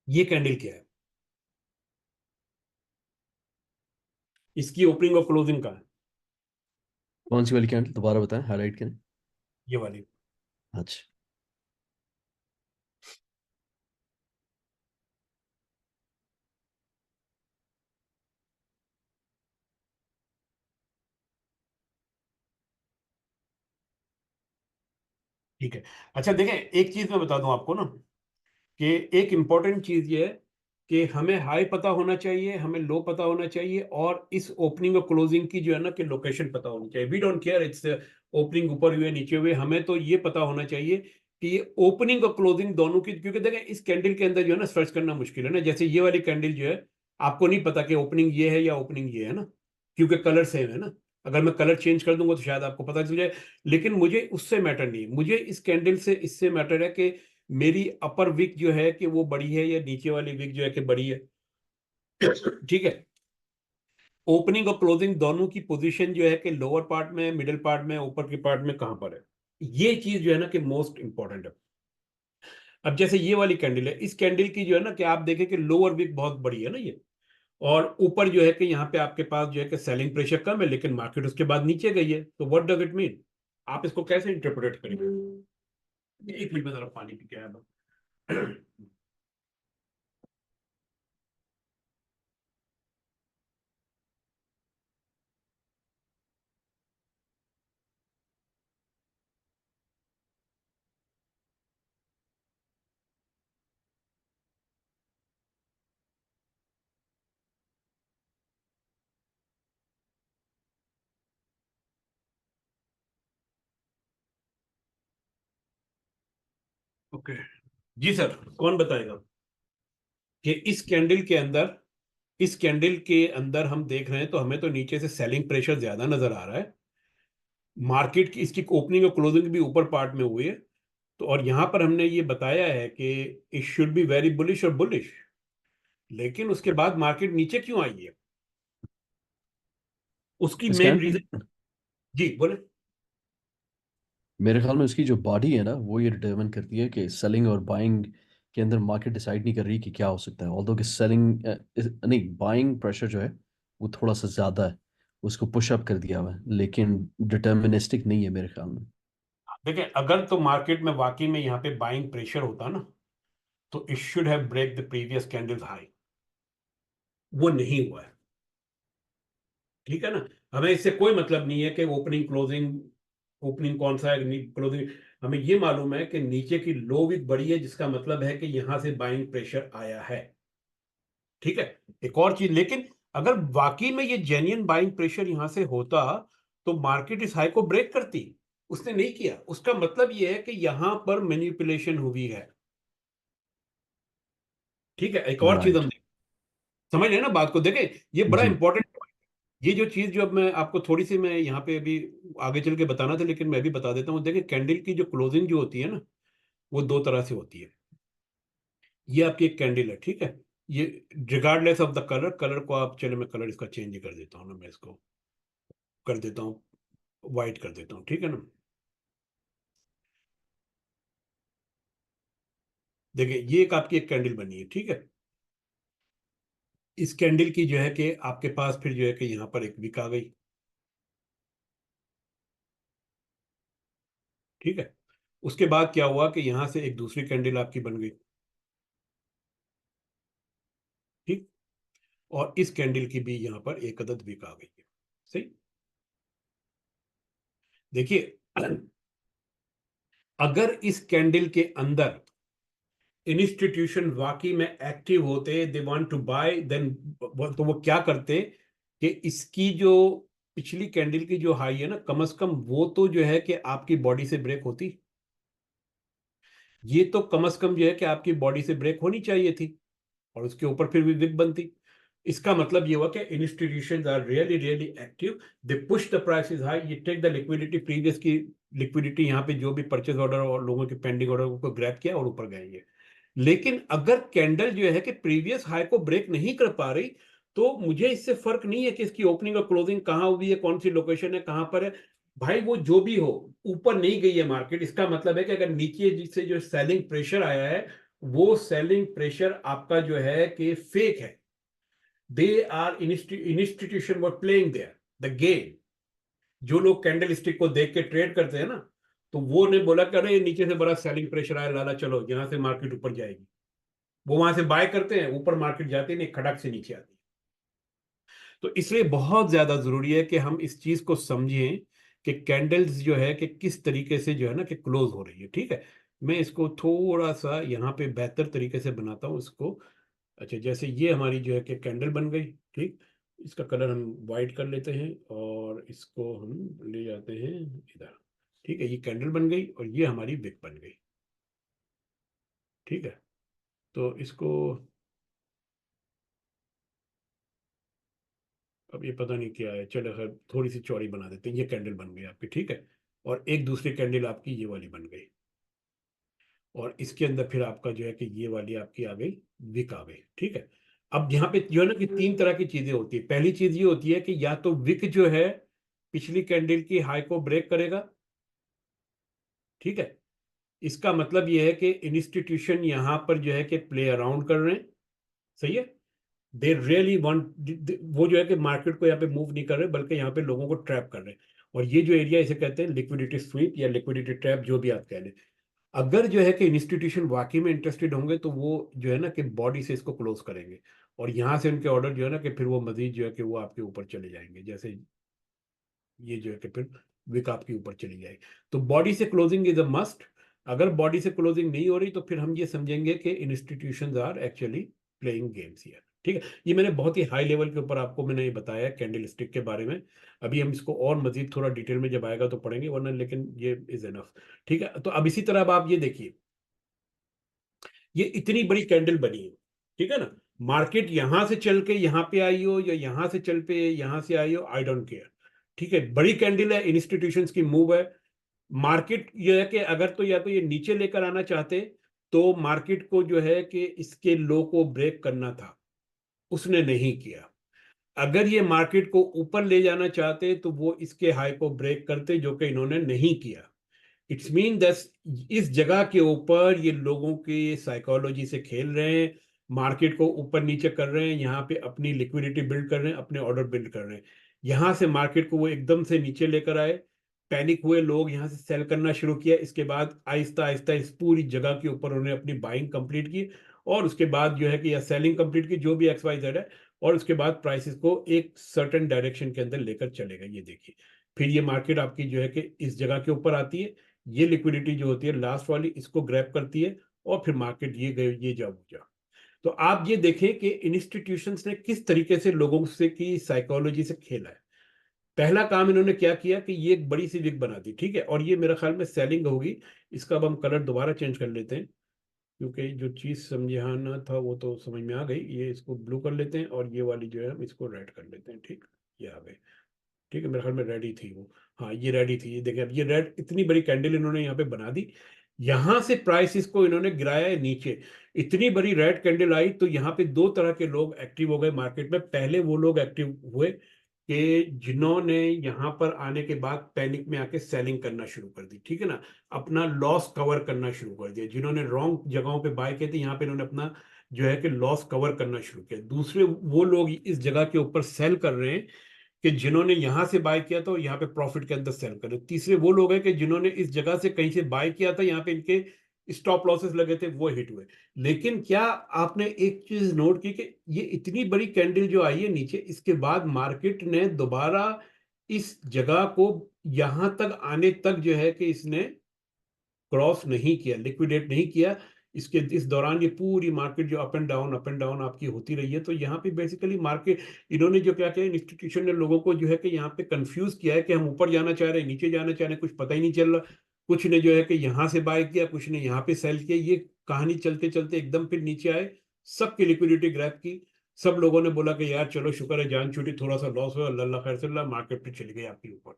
ये कैंडल क्या है? इसकी ओपनिंग और क्लोजिंग का है। कौन सी वाली कैंडल दोबारा बताएं, हाईलाइट करें। ये वाली। अच्छा। ठीक है। अच्छा देखें, एक चीज मैं बता दूं आपको ना, कि एक इंपॉर्टेंट चीज ये है कि हमें हाई पता होना चाहिए, हमें लो पता होना चाहिए, और इस ओपनिंग और क्लोजिंग की जो है ना कि लोकेशन पता होनी चाहिए। We don't care it's opening ऊपर हुए नीचे हुए, हमें तो ये पता होना चाहिए कि ये ओपनिंग और क्लोजिंग दोनों की, क्योंकि देखें इस कैंडल के अंदर जो है ना सर्च करना मुश्किल है ना। जैसे ये वाली कैंडल जो है, आपको नहीं पता कि ओपनिंग ये है या ओपनिंग ये है ना, क्योंकि कलर सेम है ना। अगर मैं कलर चेंज कर दूंगा तो शायद आपको पता चल जाए, लेकिन मुझे उससे मैटर नहीं है। मुझे इस कैंडल से इससे मैटर है कि मेरी अपर विक जो है कि वो बड़ी है, या नीचे वाली विक जो है कि बड़ी है। ठीक है। ओपनिंग और क्लोजिंग दोनों की पोजीशन जो है कि लोअर पार्ट में, मिडिल पार्ट में, ऊपर के पार्ट में कहां पर है, ये चीज जो है ना कि मोस्ट इंपॉर्टेंट है। अब जैसे ये वाली कैंडल है, इस कैंडल की जो है ना कि आप देखें कि लोअर विक बहुत बड़ी है ना ये, और ऊपर जो है कि यहाँ पे आपके पास जो है कि सेलिंग प्रेशर कम है, लेकिन मार्केट उसके बाद नीचे गई है, तो व्हाट डज इट मीन? आप इसको कैसे इंटरप्रेट करेंगे? एक मिनट में जरा पानी पी के आया मैं। ओके जी सर, कौन बताएगा कि इस कैंडल के अंदर हम देख रहे हैं तो हमें तो नीचे से सेलिंग प्रेशर ज्यादा नजर आ रहा है। मार्केट की इसकी ओपनिंग और क्लोजिंग भी ऊपर पार्ट में हुई है, तो और यहां पर हमने ये बताया है कि it should be very bullish और बुलिश, लेकिन उसके बाद मार्केट नीचे क्यों आई है? उसकी इस मेन रीजन। कैंडल, जी बोले। मेरे ख्याल में उसकी जो बॉडी है ना, वो ये डिटरमिन करती है कि सेलिंग और बाइंग के अंदर मार्केट डिसाइड नहीं कर रही कि क्या हो सकता है। ऑल्दो कि सेलिंग नहीं, बाइंग प्रेशर जो है वो थोड़ा सा ज़्यादा है, उसको पुश अप कर दिया हुआ है, लेकिन डिटर्मिनिस्टिक नहीं है मेरे ख्याल में। देखिए अगर तो मार्केट में वाकई में यहाँ पे बाइंग प्रेशर होता ना, तो it should have break the previous candles high. वो नहीं हुआ है। ठीक है ना। हमें इससे कोई मतलब नहीं है कि ओपनिंग क्लोजिंग, ओपनिंग कौन सा है क्लोजिंग, हमें ये मालूम है कि नीचे की लो भी बड़ी है, जिसका मतलब है कि यहां से बाइंग प्रेशर आया है। ठीक है। एक और चीज, लेकिन अगर वाकई में ये जेन्युइन बाइंग प्रेशर यहां से होता, तो मार्केट इस हाई को ब्रेक करती। उसने नहीं किया। उसका मतलब ये है कि यहां पर मैनिपुलेशन हुई है। ठीक है, एक और चीज हम राइट। समझ रहे हैं ना बात को, देखें ये बड़ा जी। इंपॉर्टेंट। ये जो चीज जो अब मैं आपको थोड़ी सी मैं यहाँ पे अभी आगे चल के बताना था, लेकिन मैं भी बता देता हूँ। देखिए कैंडल की जो क्लोजिंग जो होती है ना, वो दो तरह से होती है। ये आपकी एक कैंडल है, ठीक है। ये regardless of the colour, colour को आप, चले मैं कलर इसका चेंज कर देता हूँ ना, मैं इसको कर देता हूँ वाइट कर देता हूँ, ठीक है ना। देखिए ये एक आपकी एक कैंडल बनी है, ठीक है। इस कैंडल की जो है कि आपके पास फिर जो है कि यहाँ पर एक विक आ गई, ठीक है। उसके बाद क्या हुआ कि यहाँ से एक दूसरी कैंडल आपकी बन गई, ठीक। और इस कैंडल की भी यहाँ पर एक अदद विक आ गई है, सही। देखिए अगर इस कैंडल के अंदर इंस्टीट्यूशन वाकई में एक्टिव होते, they want to buy, then तो वो क्या करते कि इसकी जो पिछली कैंडल की जो हाई है ना, कम से कम वो तो जो है कि आपकी बॉडी से ब्रेक होती। ये तो कम से कम जो है कि आपकी बॉडी से ब्रेक होनी चाहिए थी, और उसके ऊपर फिर भी विक बनती। इसका मतलब ये हुआ कि institutions are really really active, they push the prices high, ये टेक द लिक्विडिटी, प्रीवियस की लिक्विडिटी यहाँ पे जो भी परचेज ऑर्डर और लोगों के पेंडिंग ऑर्डर को ग्रैब किया और ऊपर गए ये। लेकिन अगर कैंडल जो है कि प्रीवियस हाई को ब्रेक नहीं कर पा रही, तो मुझे इससे फर्क नहीं है कि इसकी ओपनिंग और क्लोजिंग कहाँ हुई है, कौन सी लोकेशन है, कहां पर है। भाई वो जो भी हो, ऊपर नहीं गई है मार्केट, इसका मतलब है कि अगर नीचे जिससे जो सेलिंग प्रेशर आया है, वो सेलिंग प्रेशर आपका जो है कि फेक है। They are institution were playing there the game. जो लोग कैंडल स्टिक को देख के ट्रेड करते हैं ना, तो वो ने बोला कि अरे नीचे से बड़ा सेलिंग प्रेशर आया, लाला चलो यहां से मार्केट ऊपर जाएगी। वो वहां से बाय करते हैं, ऊपर मार्केट जाती नहीं, खड़क से नीचे आती है। तो इसलिए बहुत ज्यादा जरूरी है कि हम इस चीज को समझें कि कैंडल्स जो है कि किस तरीके से जो है ना कि क्लोज हो रही है, ठीक है। मैं इसको थोड़ा सा यहाँ पे बेहतर तरीके से बनाता हूँ इसको। अच्छा, जैसे ये हमारी जो है कि कैंडल बन गई, ठीक। इसका कलर हम वाइट कर लेते हैं और इसको हम ले जाते हैं इधर, ठीक है। ये कैंडल बन गई और ये हमारी विक बन गई, ठीक है। तो इसको अब ये पता नहीं क्या है, चलो खैर थोड़ी सी चौड़ी बना देते हैं। ये कैंडल बन गई आपकी, ठीक है। और एक दूसरी कैंडल आपकी ये वाली बन गई, और इसके अंदर फिर आपका जो है कि ये वाली आपकी आ गई, विक आ गई, ठीक है। अब यहाँ पे जो है ना कि तीन तरह की चीजें होती है। पहली चीज ये होती है कि या तो विक जो है पिछली कैंडल की हाई को ब्रेक करेगा, ठीक है। इसका मतलब ये है कि इंस्टीट्यूशन यहाँ पर जो है कि प्ले अराउंड कर रहे हैं, सही है। दे रियली वांट, वो जो है कि मार्केट को यहाँ पे मूव नहीं कर रहे, बल्कि यहाँ पे लोगों को ट्रैप कर रहे हैं। और ये जो एरिया इसे कहते हैं लिक्विडिटी स्वीप या लिक्विडिटी ट्रैप, जो भी आप कह लें। अगर जो है कि इंस्टीट्यूशन वाकई में इंटरेस्टेड होंगे, तो वो जो है ना कि बॉडी से इसको क्लोज करेंगे, और यहाँ से उनके ऑर्डर जो है ना कि फिर वो मजीद जो है कि वो आपके ऊपर चले जाएंगे। जैसे ये जो है कि फिर विक आपके ऊपर चली जाएगी। तो बॉडी से क्लोजिंग इज अ मस्ट। अगर बॉडी से क्लोजिंग नहीं हो रही, तो फिर हम ये समझेंगे कि institutions are actually playing games here, ठीक है। ये मैंने बहुत ही हाई लेवल के ऊपर आपको मैंने ये बताया कैंडल स्टिक के बारे में। अभी हम इसको और मजीद थोड़ा डिटेल में जब आएगा तो पढ़ेंगे, वरना लेकिन ये इज एनफ, ठीक है। तो अब इसी तरह अब आप ये देखिए, ये इतनी बड़ी कैंडल बनी है, ठीक है ना। मार्केट यहां से चल के यहां पे आई हो या यहां से चल पे यहां से आई हो, आई डोंट केयर, ठीक है। बड़ी कैंडल है, इंस्टीट्यूशंस की मूव है। मार्केट ये है कि अगर तो या तो ये नीचे लेकर आना चाहते, तो मार्केट को जो है कि इसके लो को ब्रेक करना था, उसने नहीं किया। अगर ये मार्केट को ऊपर ले जाना चाहते, तो वो इसके हाई को ब्रेक करते, जो कि इन्होंने नहीं किया। इट्स मीन दस इस जगह के ऊपर ये लोगों की साइकोलॉजी से खेल रहे हैं, मार्केट को ऊपर नीचे कर रहे हैं, यहाँ पे अपनी लिक्विडिटी बिल्ड कर रहे हैं, अपने ऑर्डर बिल्ड कर रहे हैं। यहाँ से मार्केट को वो एकदम से नीचे लेकर आए, पैनिक हुए लोग, यहाँ से सेल करना शुरू किया। इसके बाद आहिस्ता आहिस्ता इस पूरी जगह के ऊपर उन्होंने अपनी बाइंग कंप्लीट की, और उसके बाद जो है कि या सेलिंग कंप्लीट की, जो भी एक्स वाई जेड है। और उसके बाद प्राइसेस को एक सर्टेन डायरेक्शन के अंदर लेकर चलेगा, ये देखिए। फिर ये मार्केट आपकी जो है कि इस जगह के ऊपर आती है, ये लिक्विडिटी जो होती है लास्ट वाली, इसको ग्रैब करती है, और फिर मार्केट ये गए ये जा वो जा। तो आप ये देखें कि इंस्टीट्यूशंस ने किस तरीके से लोगों से की साइकोलॉजी से खेला है। पहला काम इन्होंने क्या किया कि ये एक बड़ी सी विग बना दी, ठीक है, और ये मेरा ख्याल में सेलिंग होगी। इसका अब हम कलर दोबारा चेंज कर लेते हैं, क्योंकि जो चीज़ समझाना था वो तो समझ में आ गई। ये इसको ब्लू कर लेते हैं और ये वाली जो है हम इसको रेड कर लेते हैं, ठीक, ये आ गए, ठीक है, मेरे ख्याल में रेडी थी वो। हाँ ये रेडी थी, ये देखें अब ये रेड, इतनी बड़ी कैंडल इन्होंने यहाँ पे बना दी। यहाँ से प्राइस को इन्होंने गिराया है नीचे, इतनी बड़ी रेड कैंडल आई तो यहाँ पे दो तरह के लोग एक्टिव हो गए मार्केट में। पहले वो लोग एक्टिव हुए कि जिन्होंने यहाँ पर आने के बाद पैनिक में आके सेलिंग करना शुरू कर दी, ठीक है ना, अपना लॉस कवर करना शुरू कर दिया। जिन्होंने रॉन्ग जगहों पे बाय किए थे यहाँ पे इन्होंने अपना जो है कि लॉस कवर करना शुरू किया। दूसरे वो लोग इस जगह के ऊपर सेल कर रहे हैं कि जिन्होंने यहां से बाय किया था यहाँ पे प्रॉफिट के अंदर सेल करे। तीसरे वो लोग हैं कि जिन्होंने इस जगह से कहीं से बाय किया था, यहाँ पे इनके स्टॉप लॉसेस लगे थे, वो हिट हुए। लेकिन क्या आपने एक चीज नोट की कि ये इतनी बड़ी कैंडल जो आई है नीचे, इसके बाद मार्केट ने दोबारा इस जगह को यहां तक आने तक जो है कि इसने क्रॉस नहीं किया, लिक्विडेट नहीं किया। इसके इस दौरान ये पूरी मार्केट जो अप एंड डाउन आपकी होती रही है। तो यहाँ पे बेसिकली मार्केट इन्होंने जो क्या किया, इंस्टीट्यूशन ने लोगों को जो है कि यहाँ पे कंफ्यूज किया है कि हम ऊपर जाना चाह रहे हैं, नीचे जाना चाह रहे हैं, कुछ पता ही नहीं चल रहा। कुछ ने जो है कि यहाँ से बाय किया, कुछ ने यहाँ पे सेल किया। ये कहानी चलते चलते एकदम फिर नीचे आए, सबकी लिक्विडिटी ग्रैब की। सब लोगों ने बोला कि यार चलो शुक्र है जान छूटी, थोड़ा सा लॉस हुआ, अल्लाह खैर से, मार्केट फिर चली गई आपके ऊपर।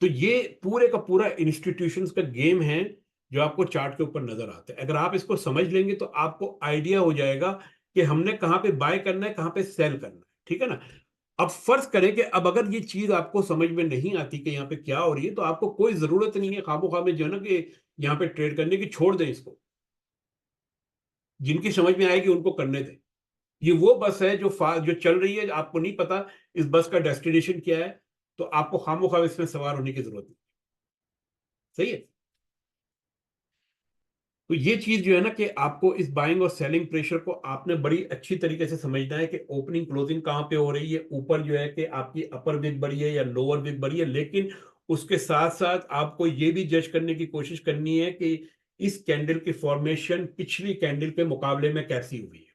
तो ये पूरे का पूरा इंस्टीट्यूशंस का गेम है जो आपको चार्ट के ऊपर नजर आता है। अगर आप इसको समझ लेंगे तो आपको आइडिया हो जाएगा कि हमने कहाँ पे बाय करना है, कहाँ पे सेल करना है, ठीक है ना। अब फर्ज करें कि अब अगर ये चीज आपको समझ में नहीं आती कि यहाँ पे क्या हो रही है, तो आपको कोई जरूरत नहीं है खामोखा में जो है ना कि यहाँ पे ट्रेड करने की, छोड़ दें इसको। जिनकी समझ में आएगी उनको करने दें। ये वो बस है जो चल रही है, आपको नहीं पता इस बस का डेस्टिनेशन क्या है, तो आपको खामोखा इसमें सवार होने की जरूरत नहीं। सही है। तो ये चीज जो है ना कि आपको इस बाइंग और सेलिंग प्रेशर को आपने बड़ी अच्छी तरीके से समझना है कि ओपनिंग क्लोजिंग कहां पे हो रही है। ऊपर जो है कि आपकी अपर विग बढ़ी है या लोअर विग बढ़ी है, लेकिन उसके साथ साथ आपको ये भी जज करने की कोशिश करनी है कि इस कैंडल की फॉर्मेशन पिछली कैंडल के मुकाबले में कैसी हुई है,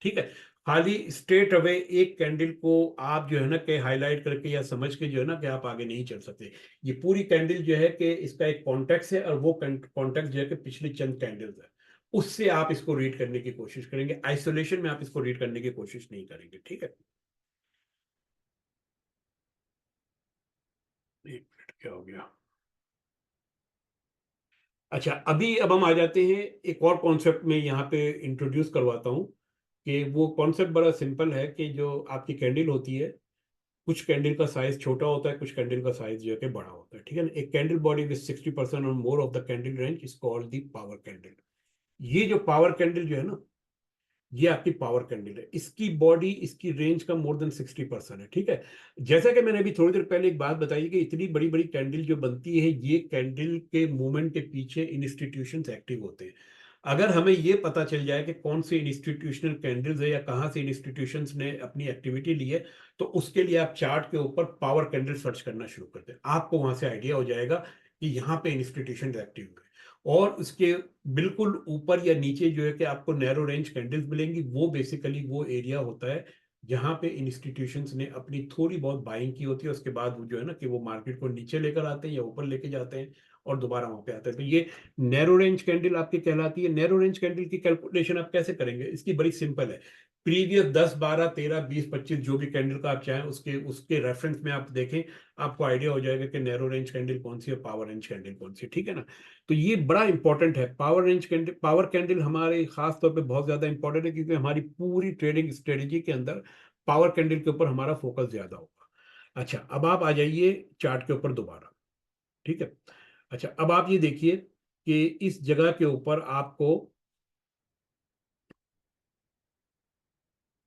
ठीक है। खाली स्ट्रेट अवे एक कैंडल को आप जो है ना कि हाईलाइट करके या समझ के जो है ना कि आप आगे नहीं चल सकते। ये पूरी कैंडल जो है कि इसका एक कॉन्टेक्स्ट है, और वो कॉन्टेक्स्ट जो है कि पिछली चंद कैंडल्स है, उससे आप इसको रीड करने की कोशिश करेंगे। आइसोलेशन में आप इसको रीड करने की कोशिश नहीं करेंगे, ठीक है। एक मिनट, क्या हो गया। अच्छा, अब हम आ जाते हैं एक और कॉन्सेप्ट में यहाँ पे इंट्रोड्यूस करवाता हूँ कि वो कॉन्सेप्ट बड़ा सिंपल है कि जो आपकी कैंडल होती है, कुछ कैंडल का साइज छोटा होता है, कुछ कैंडल का साइज जो है कि बड़ा होता है, ठीक है ना। एक कैंडल बॉडी विद 60% और more of the candle range is called the power candle. ये जो पावर कैंडल जो है ना, ये आपकी पावर कैंडल है। इसकी बॉडी, इसकी रेंज का मोर देन 60% है, ठीक है। जैसा कि मैंने अभी थोड़ी देर पहले एक बात बताई कि इतनी बड़ी बड़ी कैंडल जो बनती है, ये कैंडल के मूवमेंट के पीछे इंस्टीट्यूशंस एक्टिव होते हैं। अगर हमें ये पता चल जाए कि कौन से इंस्टीट्यूशनल कैंडल्स है या कहाँ से इंस्टीट्यूशंस ने अपनी एक्टिविटी ली है, तो उसके लिए आप चार्ट के ऊपर पावर कैंडल सर्च करना शुरू करते हैं। आपको वहां से आइडिया हो जाएगा कि यहाँ पे इंस्टीट्यूशन एक्टिव है। और उसके बिल्कुल ऊपर या नीचे जो है कि आपको नैरो रेंज कैंडल्स मिलेंगी। वो बेसिकली वो एरिया होता है जहां पे इंस्टीट्यूशंस ने अपनी थोड़ी बहुत बाइंग की होती है। उसके बाद वो जो है ना कि वो मार्केट को नीचे लेकर आते हैं या ऊपर लेके जाते हैं और दोबारा वहां पे आते हैं। तो ये नैरो रेंज कैंडल आपकी कहलाती है। नैरो रेंज कैंडल की कैलकुलेशन आप कैसे करेंगे, इसकी बड़ी सिंपल है। प्रीवियस 10, 12, 13, 20, 25 जो भी कैंडल का आप चाहें उसके उसके रेफरेंस में आप देखें, आपको आइडिया हो जाएगा कि नैरो रेंज कैंडल कौन सी है, पावर रेंज कैंडल कौन सी है, ठीक है ना। तो ये बड़ा इंपॉर्टेंट है। Power range candle, power candle हमारे खास तौर पे बहुत ज्यादा इंपॉर्टेंट है, क्योंकि हमारी पूरी ट्रेडिंग स्ट्रेटेजी के अंदर पावर कैंडल के ऊपर हमारा फोकस ज्यादा होगा। अच्छा, अब आप आ जाइए चार्ट के ऊपर दोबारा, ठीक है। अच्छा, अब आप ये देखिए कि इस जगह के ऊपर आपको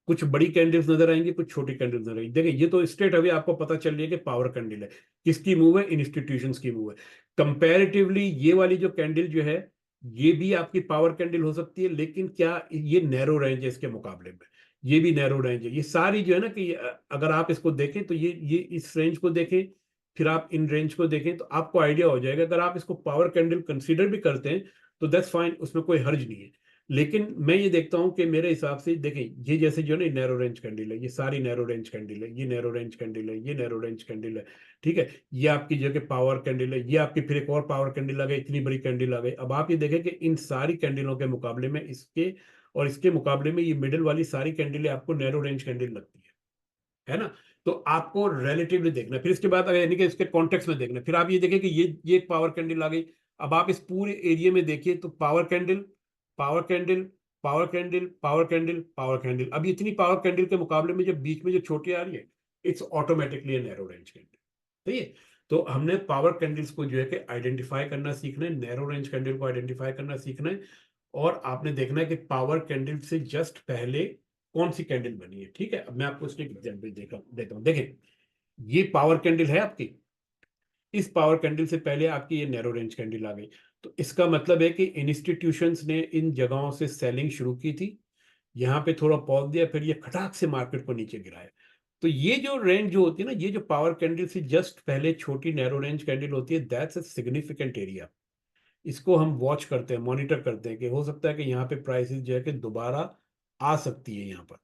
कुछ बड़ी कैंडल्स नजर आएंगी, कुछ छोटी कैंडल्स नजर आएंगी। देखिए, ये तो स्ट्रेट अवे आपको पता चल रही है कि पावर कैंडल है। किसकी मूव है, इंस्टीट्यूशंस की मूव है। कंपैरेटिवली ये वाली जो कैंडल जो है, ये भी आपकी पावर कैंडल हो सकती है, लेकिन क्या ये नैरो रेंज है इसके मुकाबले में। ये भी नैरो रेंज है। ये सारी जो है ना कि अगर आप इसको देखें तो ये इस रेंज को देखें, फिर आप इन रेंज को देखें, तो आपको आइडिया हो जाएगा। अगर आप इसको पावर कैंडल कंसिडर भी करते हैं तो दैट्स फाइन, उसमें कोई हर्ज नहीं है। लेकिन मैं ये देखता हूं कि मेरे हिसाब से देखें, ये जैसे जो ना नैरो रेंज कैंडल है, ये सारी नैरो रेंज कैंडल है, ये नैरो रेंज कैंडल है, ये नैरो रेंज कैंडल है, ठीक है। ये आपकी जो कि पावर कैंडल है, ये आपकी फिर एक और पावर कैंडल आ गई, इतनी बड़ी कैंडल आ गई। अब आप ये देखें कि इन सारी कैंडलों के मुकाबले में इसके और इसके मुकाबले में ये मिडिल वाली सारी कैंडलें आपको नैरो रेंज कैंडल लगती है ना। तो आपको रिलेटिवली देखना है। फिर इसके बाद अगर यानी कि इसके कॉन्टेक्स्ट में देखना है। फिर आप ये देखें कि ये एक पावर कैंडल आ गई। अब आप इस पूरे एरिया में देखिए तो power candle, power candle, power candle, power candle, power candle. अब इतनी पावर कैंडल के मुकाबले में जब बीच में जो छोटी आ रही है, it's automatically narrow range candle. सही है। तो हमने पावर कैंडल्स को जो है कि आइडेंटिफाई करना सीखना है, नैरो रेंज कैंडल को आइडेंटिफाई करना सीखना है। और आपने देखना है कि पावर कैंडल से जस्ट पहले कौन सी कैंडल बनी है, ठीक है। अब मैं आपको इसके एग्जाम्पल देता हूं। देखें, ये पावर कैंडल है आपकी, इस पावर कैंडल से पहले आपकी ये नैरो रेंज कैंडल आ गई। तो इसका मतलब है कि इंस्टीट्यूशंस ने इन जगहों से सेलिंग शुरू की थी, यहाँ पे थोड़ा पॉज दिया, फिर ये खटाक से मार्केट को नीचे गिराया। तो ये जो रेंज जो होती है ना, ये जो पावर कैंडल से जस्ट पहले छोटी नैरो रेंज कैंडल होती है, दैट्स अ सिग्निफिकेंट एरिया। इसको हम वॉच करते हैं, मॉनिटर करते हैं कि हो सकता है कि यहाँ पे प्राइसेस जो है कि दोबारा आ सकती है यहाँ पर,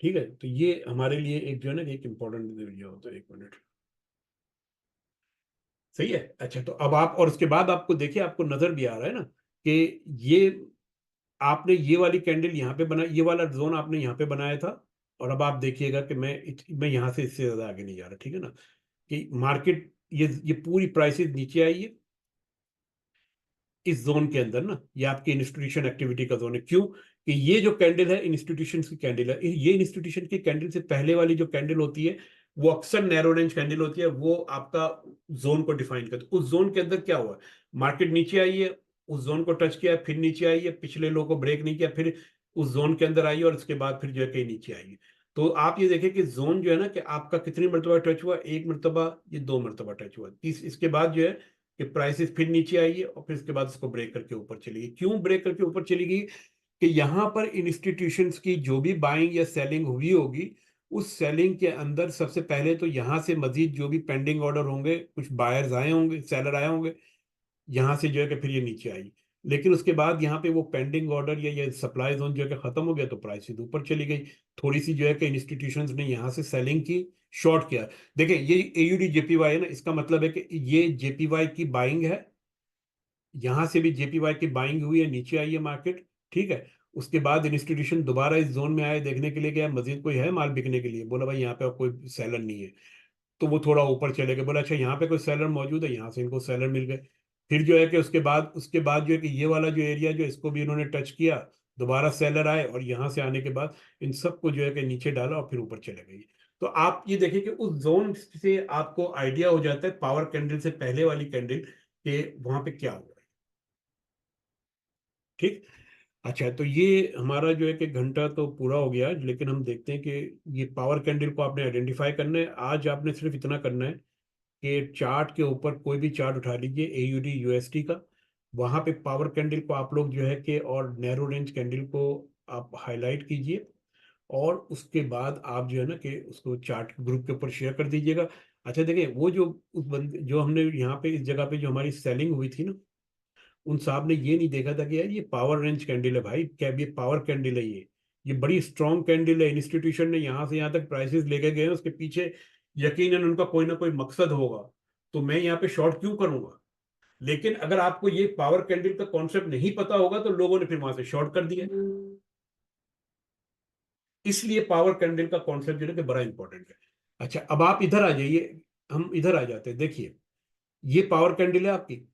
ठीक है। तो ये हमारे लिए एक जो है ना एक इंपॉर्टेंट ये होता है। 1 मिनट। सही है। अच्छा, तो अब आप और उसके बाद आपको देखिए, आपको नजर भी आ रहा है ना कि ये आपने ये वाली कैंडल यहाँ पे बनाई, ये वाला जोन आपने यहाँ पे बनाया था। और अब आप देखिएगा कि मैं यहाँ से इससे ज्यादा आगे नहीं जा रहा, ठीक है ना। कि मार्केट ये पूरी प्राइसेस नीचे आई है इस जोन के अंदर ना। ये आपकी इंस्टीट्यूशन एक्टिविटी का जोन है। क्यों? कि ये जो कैंडल है इंस्टीट्यूशन की कैंडल है। ये इंस्टीट्यूशन की कैंडल से पहले वाली जो कैंडल होती है, वो अक्सर नैरो रेंज कैंडल होती है। वो आपका जोन को डिफाइन करती है। उस जोन के अंदर क्या हुआ, मार्केट नीचे आई है, उस जोन को टच किया, फिर नीचे आई है, पिछले लो को ब्रेक नहीं किया, फिर उस जोन के अंदर आई है, और उसके बाद फिर जो है कहीं नीचे आई है। तो आप ये देखें कि जोन जो है ना कि आपका कितनी मरतबा टच हुआ, 1 मरतबा, ये 2 मरतबा टच हुआ, इसके बाद जो है कि प्राइसेस फिर नीचे आई है, और फिर इसके बाद इसको ब्रेक करके ऊपर चली गई। क्यों ब्रेक करके ऊपर चली गई? कि यहाँ पर इंस्टीट्यूशंस की जो भी बाइंग या सेलिंग हुई होगी, उस सेलिंग के अंदर सबसे पहले तो यहाँ से मजीद जो भी पेंडिंग ऑर्डर होंगे, कुछ बायर्स आए होंगे, सेलर आए होंगे, यहाँ से जो है कि फिर ये नीचे आई। लेकिन उसके बाद यहाँ पे वो पेंडिंग ऑर्डर या ये सप्लाई जोन जो है कि खत्म हो गया, तो प्राइस ऊपर चली गई। थोड़ी सी जो है कि इंस्टीट्यूशंस ने यहाँ से सेलिंग की, शॉर्ट किया। देखें, ये एयूडी जेपीवाई है ना, इसका मतलब है कि ये जेपीवाई की बाइंग है। यहाँ से भी जेपीवाई की बाइंग हुई है, नीचे आई है मार्केट, ठीक है। उसके बाद इंस्टीट्यूशन दोबारा इस जोन में आए, देखने के लिए गया मजीद कोई है माल बिकने के लिए, बोला भाई यहाँ पे कोई सेलर नहीं है। तो वो थोड़ा ऊपर चले गए, बोला अच्छा यहाँ पे कोई सेलर मौजूद है, यहाँ से इनको सेलर मिल गए। फिर जो है कि उसके बाद जो है कि ये वाला जो एरिया जो इसको भी इन्होंने टच किया, दोबारा सेलर आए, और यहाँ से आने के बाद इन सबको जो है कि नीचे डाला, और फिर ऊपर चले गए। तो आप ये देखिए कि उस जोन से आपको आइडिया हो जाता है पावर कैंडल से पहले वाली कैंडल के वहां पे क्या हुआ है, ठीक। अच्छा, तो ये हमारा जो है कि घंटा तो पूरा हो गया, लेकिन हम देखते हैं कि ये पावर कैंडल को आपने आइडेंटिफाई करना है। आज आपने सिर्फ इतना करना है कि चार्ट के ऊपर कोई भी चार्ट उठा लीजिए एयूडी यूएसटी का, वहां पे पावर कैंडल को आप लोग जो है कि और नैरो रेंज कैंडल को आप हाईलाइट कीजिए, और उसके बाद आप जो है ना कि उसको चार्ट ग्रुप के ऊपर शेयर कर दीजिएगा। अच्छा, देखिए वो जो उस बंदे जो हमने यहाँ पे इस जगह पे जो हमारी सेलिंग हुई थी ना, उन साहब ने ये नहीं देखा था कि यार ये पावर रेंज कैंडल है भाई, क्या ये पावर कैंडल है, ये बड़ी स्ट्रॉन्ग कैंडल है। इंस्टीट्यूशन ने यहाँ से यहाँ तक प्राइसेस लेके गए हैं, उसके पीछे यकीनन उनका कोई ना कोई मकसद होगा। तो मैं यहाँ पे शॉर्ट क्यों करूंगा? लेकिन अगर आपको ये पावर कैंडल का कॉन्सेप्ट नहीं पता होगा, तो लोगों ने फिर वहां से शॉर्ट कर दिया। इसलिए पावर कैंडल का कॉन्सेप्ट जो है कि बड़ा इंपॉर्टेंट है। अच्छा, अब आप इधर आ जाइए, हम इधर आ जाते हैं। देखिए, ये पावर कैंडल है आपकी,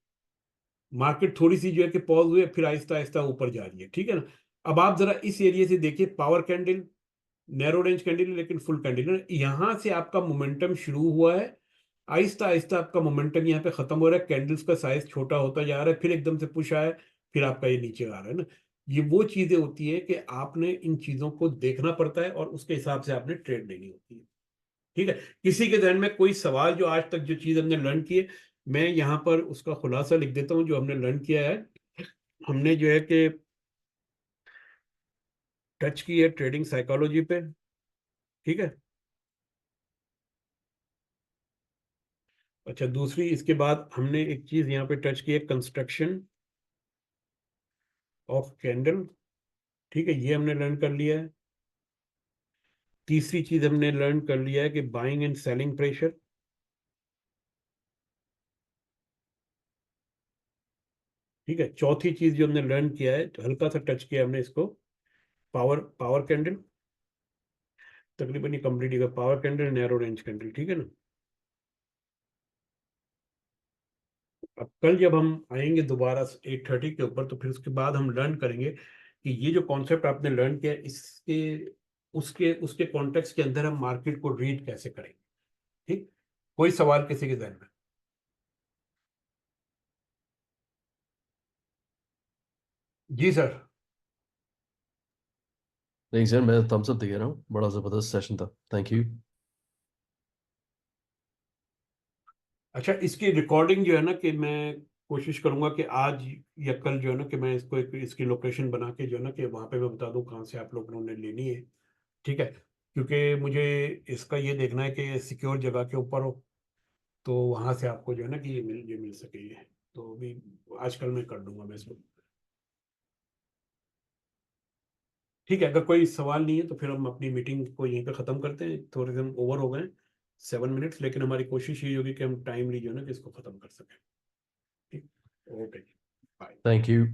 मार्केट थोड़ी सी जो है कि पॉज हुई है, फिर आहिस्ता आहिस्ता ऊपर जा रही है, ठीक है ना। अब आप जरा इस एरिया से देखिए, power candle, narrow range candle है लेकिन फुल कैंडल है, यहां से आपका मोमेंटम शुरू हुआ है, आहिस्ता आहिस्ता आपका मोमेंटम यहाँ पे खत्म हो रहा है, कैंडल्स का साइज छोटा होता जा रहा है, फिर एकदम से पुश आया, फिर आपका ये नीचे आ रहा है ना। ये वो चीजें होती है कि आपने इन चीजों को देखना पड़ता है, और उसके हिसाब से आपने ट्रेड लेनी होती है, ठीक है। किसी के ध्यान में कोई सवाल, जो आज तक जो चीज हमने लर्न की है, मैं यहाँ पर उसका खुलासा लिख देता हूँ जो हमने लर्न किया है। हमने जो है कि टच की है ट्रेडिंग साइकोलॉजी पे, ठीक है। अच्छा, दूसरी इसके बाद हमने एक चीज यहाँ पे टच की है, कंस्ट्रक्शन ऑफ कैंडल। ठीक है, ये हमने लर्न कर लिया है। तीसरी चीज हमने लर्न कर लिया है कि बाइंग एंड सेलिंग प्रेशर। ठीक है, चौथी चीज जो हमने लर्न किया है, हल्का सा टच किया हमने इसको, पावर कैंडल। तकरीबन ये कंप्लीट है, power candle, narrow range candle. ठीक है ना। अब कल जब हम आएंगे दोबारा 8:30 के ऊपर, तो फिर उसके बाद हम लर्न करेंगे कि ये जो कॉन्सेप्ट आपने लर्न किया, इसके उसके उसके कॉन्टेक्स्ट के अंदर हम मार्केट को रीड कैसे करेंगे। ठीक, कोई सवाल किसी के जहन में? जी सर। नहीं सर, मैं थम्स अप दे रहा हूँ, बड़ा ज़बरदस्त सेशन था, थैंक यू। अच्छा, इसकी रिकॉर्डिंग जो है ना, कि मैं कोशिश करूंगा कि आज या कल जो है ना, कि मैं इसको इसकी लोकेशन बना के जो है ना, कि वहां पे मैं बता दूं कहाँ से आप लोगों ने लेनी है। ठीक है, क्योंकि मुझे इसका ये देखना है कि सिक्योर जगह के ऊपर हो, तो वहां से आपको जो है ना कि ये मिल सके ये। तो अभी आजकल मैं कर दूंगा मैं इसको। ठीक है, अगर कोई सवाल नहीं है तो फिर हम अपनी मीटिंग को यहीं पे ख़त्म करते हैं। थोड़े दिन ओवर हो गए 7 मिनट्स, लेकिन हमारी कोशिश ये होगी कि हम टाइमली जो है ना कि इसको ख़त्म कर सकें। ठीक, ओके, बाय। Thank you.